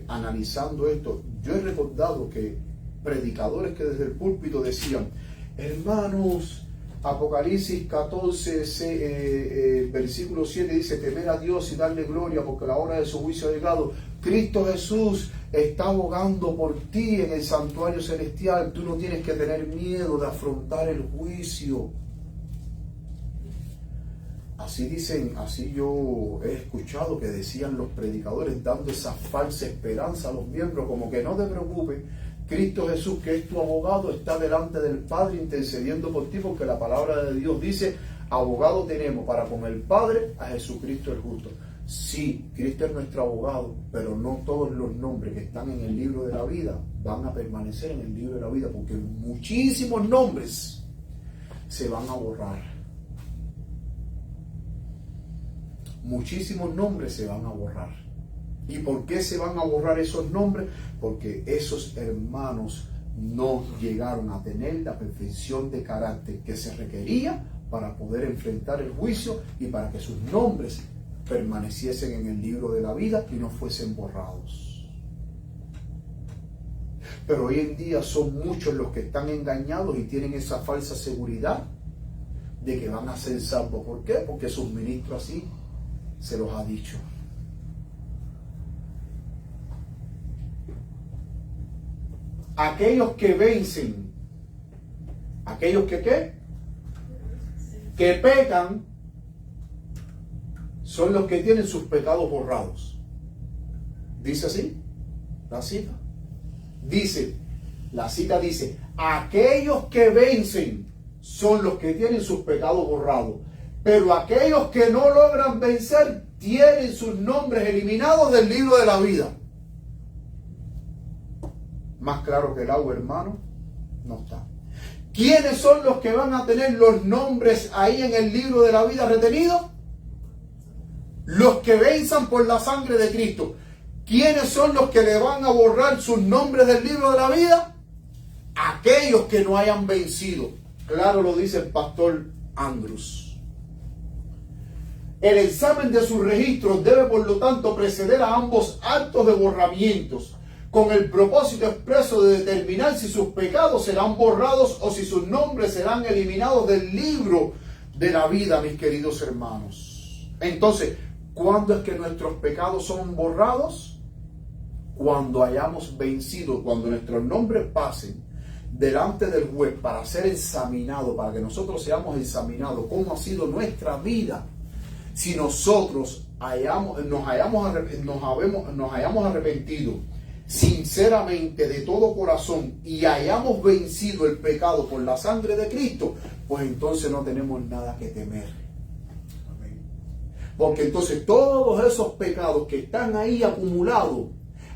analizando esto, yo he recordado que predicadores que desde el púlpito decían, hermanos, Apocalipsis 14, versículo 7 dice, temer a Dios y darle gloria porque la hora de su juicio ha llegado. Cristo Jesús está abogando por ti en el santuario celestial. Tú no tienes que tener miedo de afrontar el juicio. Así dicen, así yo he escuchado que decían los predicadores, dando esa falsa esperanza a los miembros, como que no te preocupes, Cristo Jesús, que es tu abogado, está delante del Padre intercediendo por ti, porque la palabra de Dios dice, abogado tenemos para con el Padre a Jesucristo el justo. Sí, Cristo es nuestro abogado, pero no todos los nombres que están en el libro de la vida van a permanecer en el libro de la vida, porque muchísimos nombres se van a borrar. Muchísimos nombres se van a borrar. ¿Y por qué se van a borrar esos nombres? Porque esos hermanos no llegaron a tener la perfección de carácter que se requería para poder enfrentar el juicio y para que sus nombres permaneciesen en el libro de la vida y no fuesen borrados. Pero hoy en día son muchos los que están engañados y tienen esa falsa seguridad de que van a ser salvos. ¿Por qué? Porque sus ministros así se los ha dicho. Aquellos que vencen, aquellos que ¿qué? Que pecan, son los que tienen sus pecados borrados. Dice así la cita. La cita dice, aquellos que vencen son los que tienen sus pecados borrados. Pero aquellos que no logran vencer tienen sus nombres eliminados del libro de la vida. Más claro que el agua, hermano, no está. ¿Quiénes son los que van a tener los nombres ahí en el libro de la vida retenidos? Los que venzan por la sangre de Cristo. ¿Quiénes son los que le van a borrar sus nombres del libro de la vida? Aquellos que no hayan vencido. Claro lo dice el pastor Andrews. El examen de sus registros debe, por lo tanto, preceder a ambos actos de borramientos, con el propósito expreso de determinar si sus pecados serán borrados o si sus nombres serán eliminados del libro de la vida, mis queridos hermanos. Entonces, ¿cuándo es que nuestros pecados son borrados? Cuando hayamos vencido, cuando nuestros nombres pasen delante del juez para ser examinados, para que nosotros seamos examinados cómo ha sido nuestra vida. Si nosotros nos hayamos arrepentido sinceramente de todo corazón y hayamos vencido el pecado por la sangre de Cristo, pues entonces no tenemos nada que temer. Amén. Porque entonces todos esos pecados que están ahí acumulados,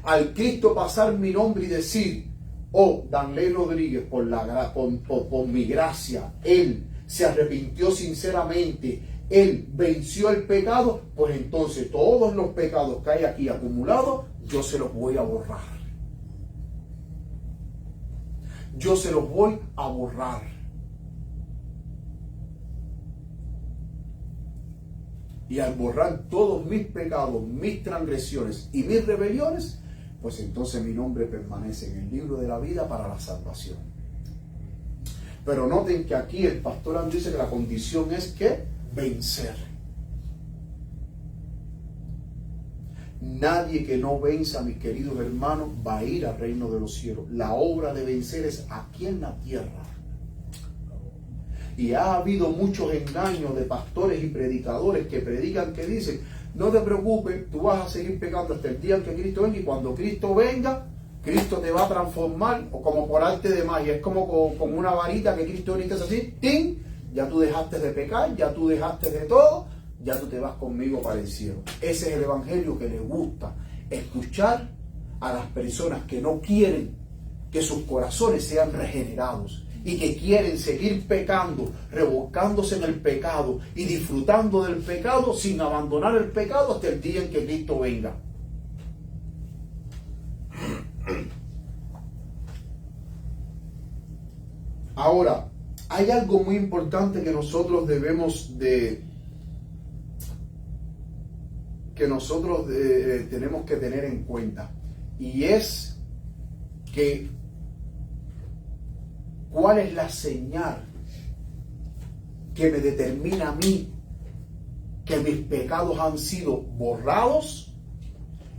al Cristo pasar mi nombre y decir, oh, Danley Rodríguez, por mi gracia, él se arrepintió sinceramente, él venció el pecado, pues entonces todos los pecados que hay aquí acumulados, yo se los voy a borrar. Yo se los voy a borrar. Y al borrar todos mis pecados, mis transgresiones y mis rebeliones, pues entonces mi nombre permanece en el libro de la vida para la salvación. Pero noten que aquí el pastor Andrés dice que la condición es que vencer. Nadie que no venza, mis queridos hermanos, va a ir al reino de los cielos. La obra de vencer es aquí en la tierra. Y ha habido muchos engaños de pastores y predicadores que predican, que dicen: no te preocupes, tú vas a seguir pecando hasta el día en que Cristo venga, y cuando Cristo venga, Cristo te va a transformar, o como por arte de magia. Es como con una varita que Cristo viene y te hace así, ¡ting! Ya tú dejaste de pecar, ya tú dejaste de todo, ya tú te vas conmigo para el cielo. Ese es el evangelio que le gusta escuchar a las personas que no quieren que sus corazones sean regenerados y que quieren seguir pecando, revolcándose en el pecado y disfrutando del pecado sin abandonar el pecado hasta el día en que Cristo venga. Ahora, hay algo muy importante que nosotros debemos de... que nosotros tenemos que tener en cuenta, y es que ¿cuál es la señal que me determina a mí que mis pecados han sido borrados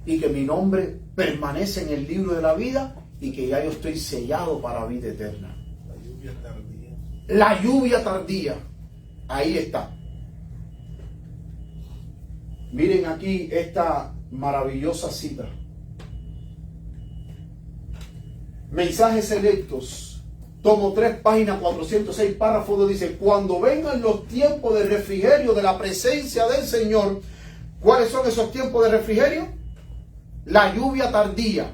y que mi nombre permanece en el libro de la vida y que ya yo estoy sellado para vida eterna? La lluvia tardía. La lluvia tardía. Ahí está. Miren aquí esta maravillosa cita. Mensajes selectos. Tomo 3, página 406, párrafo 2, dice: cuando vengan los tiempos de refrigerio de la presencia del Señor. ¿Cuáles son esos tiempos de refrigerio? La lluvia tardía.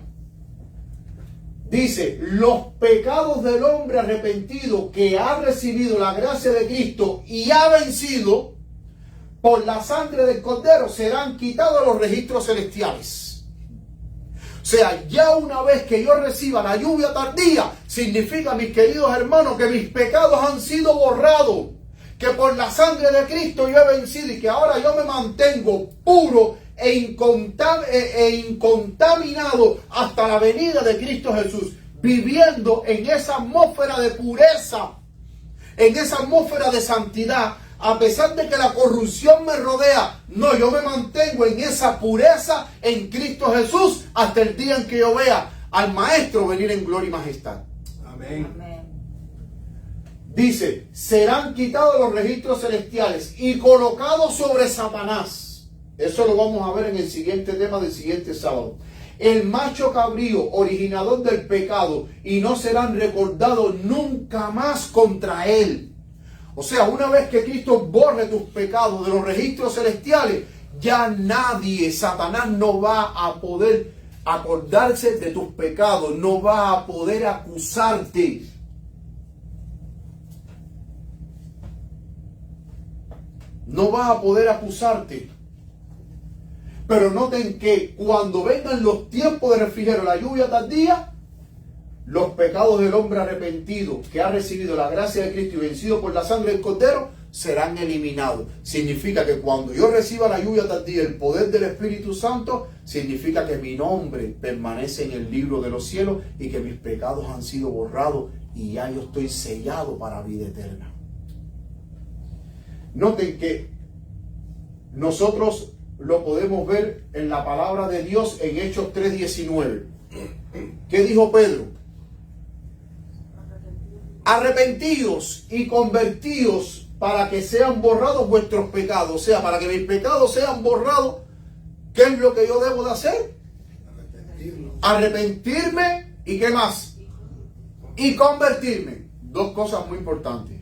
Dice: los pecados del hombre arrepentido que ha recibido la gracia de Cristo y ha vencido por la sangre del Cordero serán quitados de los registros celestiales. O sea, ya una vez que yo reciba la lluvia tardía, significa, mis queridos hermanos, que mis pecados han sido borrados, que por la sangre de Cristo yo he vencido y que ahora yo me mantengo puro e incontaminado hasta la venida de Cristo Jesús, viviendo en esa atmósfera de pureza, en esa atmósfera de santidad. A pesar de que la corrupción me rodea, no, yo me mantengo en esa pureza en Cristo Jesús hasta el día en que yo vea al Maestro venir en gloria y majestad. Amén. Amén. Dice: serán quitados los registros celestiales y colocados sobre Satanás. Eso lo vamos a ver en el siguiente tema del siguiente sábado. El macho cabrío, originador del pecado, y no serán recordados nunca más contra él. O sea, una vez que Cristo borre tus pecados de los registros celestiales, ya nadie, Satanás, no va a poder acordarse de tus pecados, no va a poder acusarte. No va a poder acusarte. Pero noten que cuando vengan los tiempos de refrigerio, la lluvia tardía, los pecados del hombre arrepentido que ha recibido la gracia de Cristo y vencido por la sangre del Cordero serán eliminados. Significa que cuando yo reciba la lluvia tardía, el poder del Espíritu Santo, significa que mi nombre permanece en el libro de los cielos y que mis pecados han sido borrados y ya yo estoy sellado para vida eterna. Noten que nosotros lo podemos ver en la palabra de Dios en Hechos 3:19. ¿Qué dijo Pedro? Arrepentíos y convertíos para que sean borrados vuestros pecados. O sea, para que mis pecados sean borrados, ¿qué es lo que yo debo de hacer? Arrepentirme y ¿qué más? Y convertirme. Dos cosas muy importantes.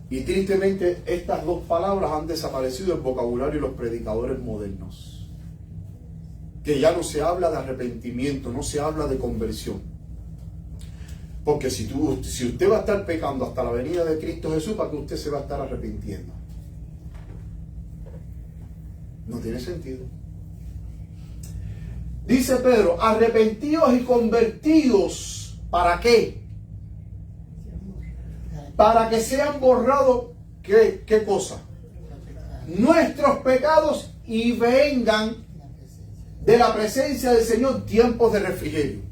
Y tristemente estas dos palabras han desaparecido del vocabulario de los predicadores modernos. Que ya no se habla de arrepentimiento, no se habla de conversión. Porque si usted va a estar pecando hasta la venida de Cristo Jesús, ¿para qué usted se va a estar arrepintiendo? No tiene sentido. Dice Pedro: arrepentíos y convertíos. ¿Para qué? Para que sean borrados, ¿qué cosa? Nuestros pecados y vengan de la presencia del Señor tiempos de refrigerio.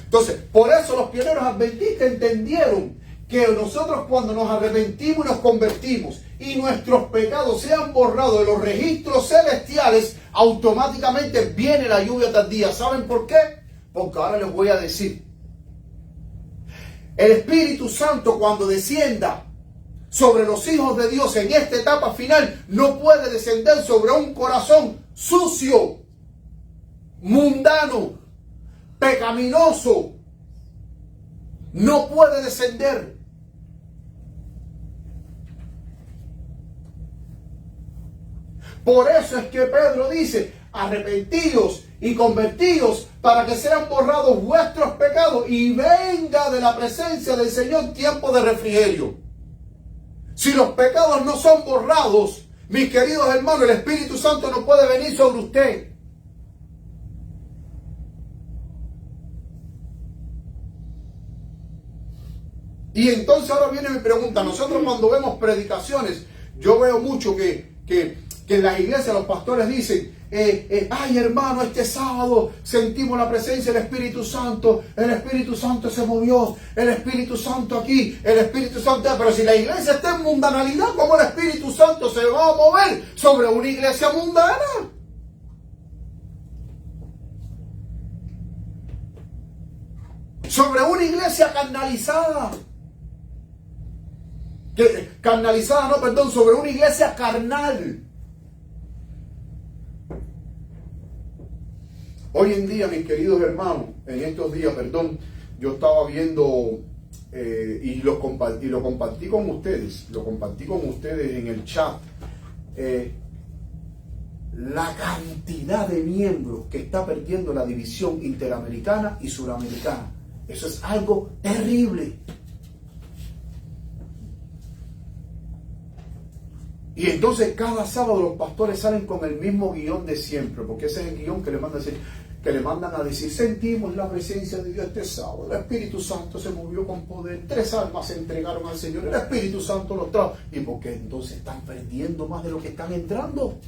Entonces, por eso los pioneros adventistas entendieron que nosotros cuando nos arrepentimos y nos convertimos y nuestros pecados sean borrados de los registros celestiales, automáticamente viene la lluvia tardía. ¿Saben por qué? Porque ahora les voy a decir. El Espíritu Santo, cuando descienda sobre los hijos de Dios en esta etapa final, no puede descender sobre un corazón sucio, mundano, pecaminoso. No puede descender. Por eso es que Pedro dice: arrepentíos y convertíos para que sean borrados vuestros pecados y venga de la presencia del Señor tiempo de refrigerio. Si los pecados no son borrados, mis queridos hermanos, el Espíritu Santo no puede venir sobre usted. Y entonces ahora viene mi pregunta. Nosotros cuando vemos predicaciones, yo veo mucho que en las iglesias los pastores dicen: ay hermano, este sábado sentimos la presencia del Espíritu Santo, el Espíritu Santo se movió, el Espíritu Santo aquí, el Espíritu Santo allá. Pero si la iglesia está en mundanalidad, ¿cómo el Espíritu Santo se va a mover sobre una iglesia mundana? Sobre una iglesia carnalizada. Sobre una iglesia carnal. Hoy en día, mis queridos hermanos, en estos días, yo estaba viendo y lo compartí con ustedes, en el chat, la cantidad de miembros que está perdiendo la división interamericana y suramericana. Eso es algo terrible. Y entonces cada sábado los pastores salen con el mismo guión de siempre, porque ese es el guión que le mandan a decir: sentimos la presencia de Dios este sábado, el Espíritu Santo se movió con poder, 3 almas se entregaron al Señor, el Espíritu Santo los trajo. ¿Y por qué entonces están perdiendo más de lo que están entrando?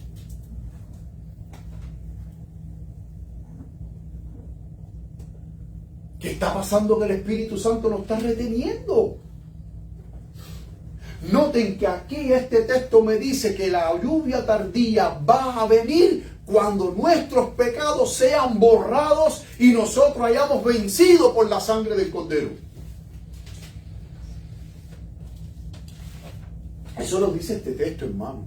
¿Qué está pasando? Que el Espíritu Santo lo está reteniendo. Noten que aquí este texto me dice que la lluvia tardía va a venir cuando nuestros pecados sean borrados y nosotros hayamos vencido por la sangre del Cordero. Eso lo dice este texto, hermano.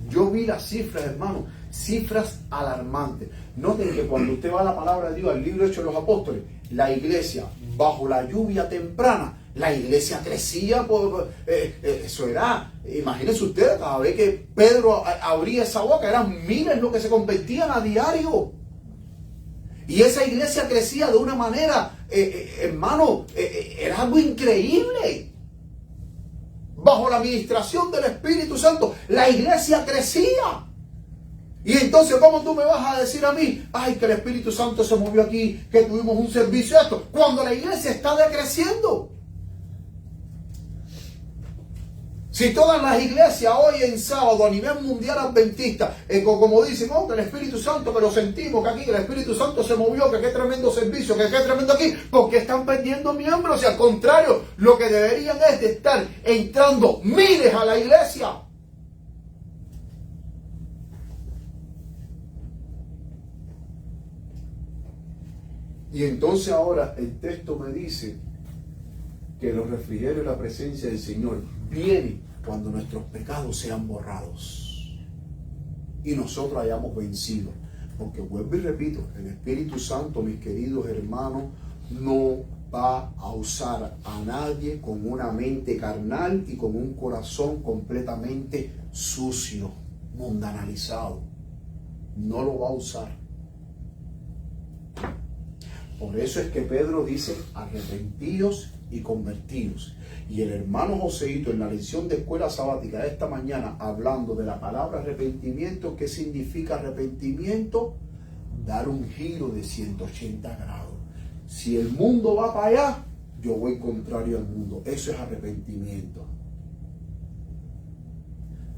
Yo vi las cifras, hermano, cifras alarmantes. Noten que cuando usted va a la palabra de Dios, al libro de Hechos de los Apóstoles, la iglesia, bajo la lluvia temprana, la iglesia crecía. Eso era, imagínense ustedes, cada vez que Pedro abría esa boca, eran miles los que se convertían a diario. Y esa iglesia crecía de una manera, hermano, era algo increíble. Bajo la administración del Espíritu Santo, la iglesia crecía. Y entonces, ¿cómo tú me vas a decir a mí: ay, que el Espíritu Santo se movió aquí, que tuvimos un servicio esto, cuando la iglesia está decreciendo? Si todas las iglesias hoy en sábado a nivel mundial adventista, como dicen: oh, que el Espíritu Santo, que lo sentimos, que aquí que el Espíritu Santo se movió, que qué tremendo servicio, que qué tremendo aquí, porque están perdiendo miembros. Y al contrario, lo que deberían es de estar entrando miles a la iglesia. Y entonces ahora el texto me dice que los refrigerios de la presencia del Señor vienen cuando nuestros pecados sean borrados y nosotros hayamos vencido. Porque vuelvo y repito, el Espíritu Santo, mis queridos hermanos, no va a usar a nadie con una mente carnal y con un corazón completamente sucio, mundanalizado. No lo va a usar. Por eso es que Pedro dice: arrepentíos y convertíos. Y el hermano Joseito, en la lección de escuela sabática de esta mañana, hablando de la palabra arrepentimiento, ¿qué significa arrepentimiento? Dar un giro de 180 grados. Si el mundo va para allá, yo voy contrario al mundo. Eso es arrepentimiento.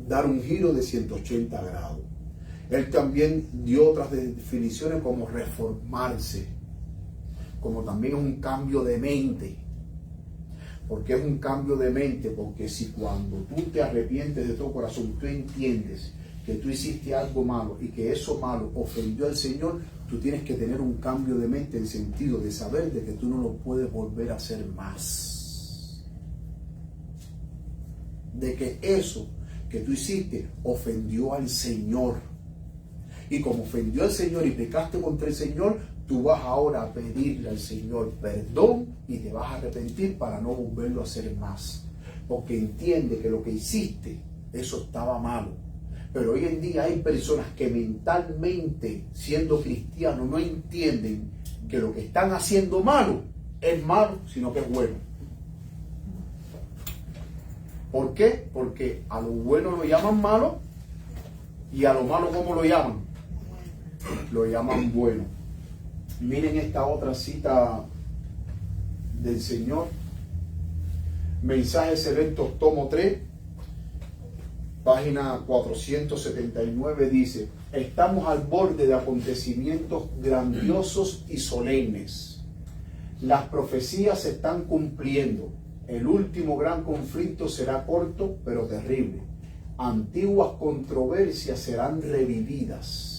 Dar un giro de 180 grados. Él también dio otras definiciones como reformarse, como también un cambio de mente. ¿Por qué es un cambio de mente? Porque si cuando tú te arrepientes de todo corazón, tú entiendes que tú hiciste algo malo y que eso malo ofendió al Señor, tú tienes que tener un cambio de mente en sentido de saber de que tú no lo puedes volver a hacer más. De que eso que tú hiciste ofendió al Señor. Y como ofendió al Señor y pecaste contra el Señor, tú vas ahora a pedirle al Señor perdón y te vas a arrepentir para no volverlo a hacer más. Porque entiende que lo que hiciste, eso estaba malo. Pero hoy en día hay personas que mentalmente, siendo cristianos, no entienden que lo que están haciendo malo es malo, sino que es bueno. ¿Por qué? Porque a lo bueno lo llaman malo y a lo malo, ¿cómo lo llaman? Lo llaman bueno. Miren esta otra cita del Señor. Mensajes Selectos, tomo 3, página 479, dice: estamos al borde de acontecimientos grandiosos y solemnes. Las profecías se están cumpliendo. El último gran conflicto será corto, pero terrible. Antiguas controversias serán revividas.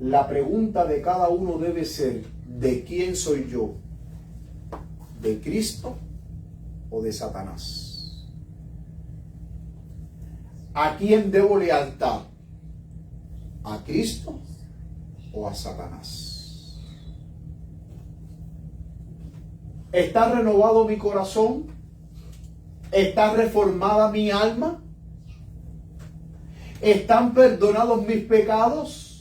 La pregunta de cada uno debe ser: ¿de quién soy yo? ¿De Cristo o de Satanás? ¿A quién debo lealtad? ¿A Cristo o a Satanás? ¿Está renovado mi corazón? ¿Está reformada mi alma? ¿Están perdonados mis pecados?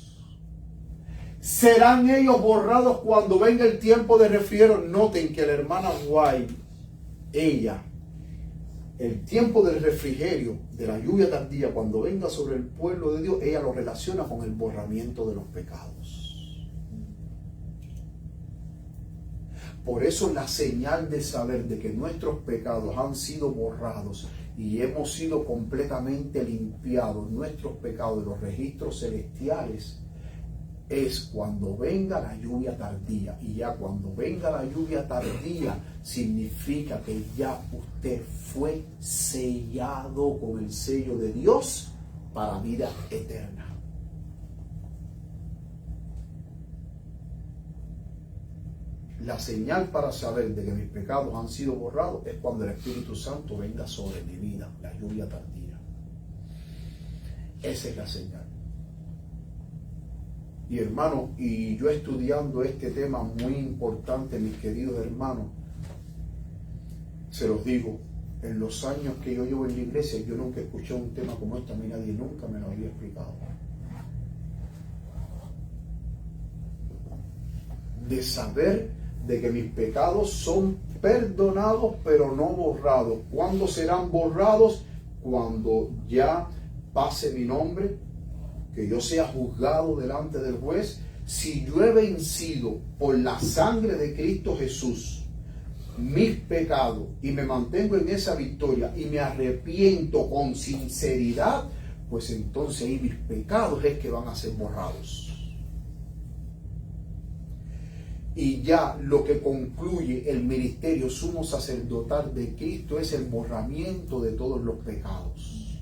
¿Serán ellos borrados cuando venga el tiempo de refrigerio? Noten que la hermana White, ella, el tiempo del refrigerio, de la lluvia tardía, cuando venga sobre el pueblo de Dios, ella lo relaciona con el borramiento de los pecados. Por eso la señal de saber de que nuestros pecados han sido borrados y hemos sido completamente limpiados, nuestros pecados de los registros celestiales, es cuando venga la lluvia tardía. Y ya cuando venga la lluvia tardía significa que ya usted fue sellado con el sello de Dios para vida eterna. La señal para saber de que mis pecados han sido borrados es cuando el Espíritu Santo venga sobre mi vida, la lluvia tardía. Esa es la señal. Y hermano, y yo estudiando este tema muy importante, mis queridos hermanos, se los digo, en los años que yo llevo en la iglesia, yo nunca escuché un tema como este, a mí nadie nunca me lo había explicado. De saber de que mis pecados son perdonados, pero no borrados. ¿Cuándo serán borrados? Cuando ya pase mi nombre, que yo sea juzgado delante del juez. Si yo he vencido por la sangre de Cristo Jesús mis pecados y me mantengo en esa victoria y me arrepiento con sinceridad, pues entonces ahí mis pecados es que van a ser borrados. Y ya lo que concluye el ministerio sumo sacerdotal de Cristo es el borramiento de todos los pecados,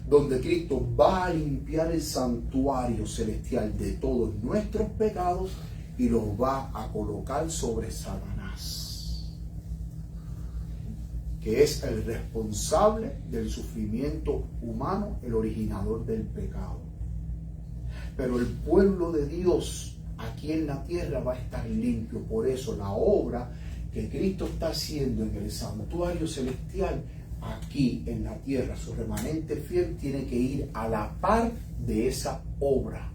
donde Cristo va a limpiar el santuario celestial de todos nuestros pecados y los va a colocar sobre Satanás, que es el responsable del sufrimiento humano, el originador del pecado. Pero el pueblo de Dios aquí en la tierra va a estar limpio. Por eso la obra que Cristo está haciendo en el santuario celestial, aquí en la tierra, su remanente fiel tiene que ir a la par de esa obra.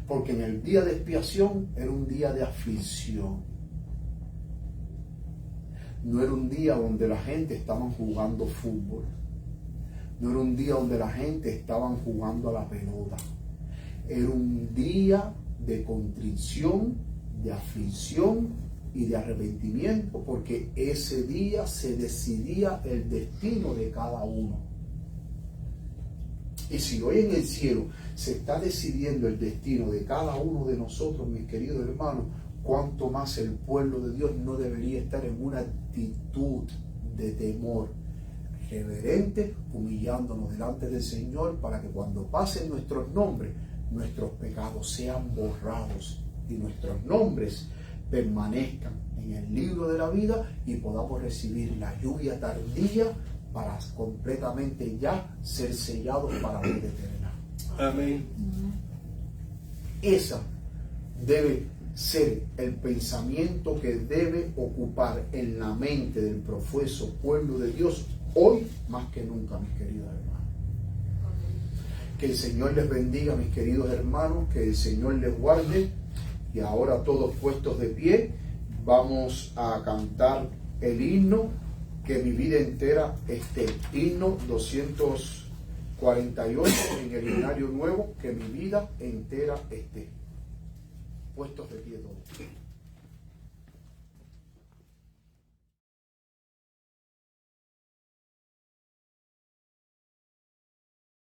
Porque en el día de expiación era un día de aflicción. No era un día donde la gente estaba jugando fútbol. No era un día donde la gente estaba jugando a la pelota. Era un día de contrición, de aflicción y de arrepentimiento, porque ese día se decidía el destino de cada uno. Y si hoy en el cielo se está decidiendo el destino de cada uno de nosotros, mis queridos hermanos, cuánto más el pueblo de Dios no debería estar en una actitud de temor reverente, humillándonos delante del Señor, para que cuando pasen nuestros nombres, nuestros pecados sean borrados y nuestros nombres permanezcan en el libro de la vida y podamos recibir la lluvia tardía para completamente ya ser sellados para la vida eterna. Amén. Esa debe ser el pensamiento que debe ocupar en la mente del profeso pueblo de Dios hoy más que nunca, mis queridos hermanos. Que el Señor les bendiga, mis queridos hermanos, que el Señor les guarde. Y ahora todos puestos de pie, vamos a cantar el himno Que mi vida entera esté. Himno 248 en el himnario nuevo, Que mi vida entera esté. Puestos de pie todos.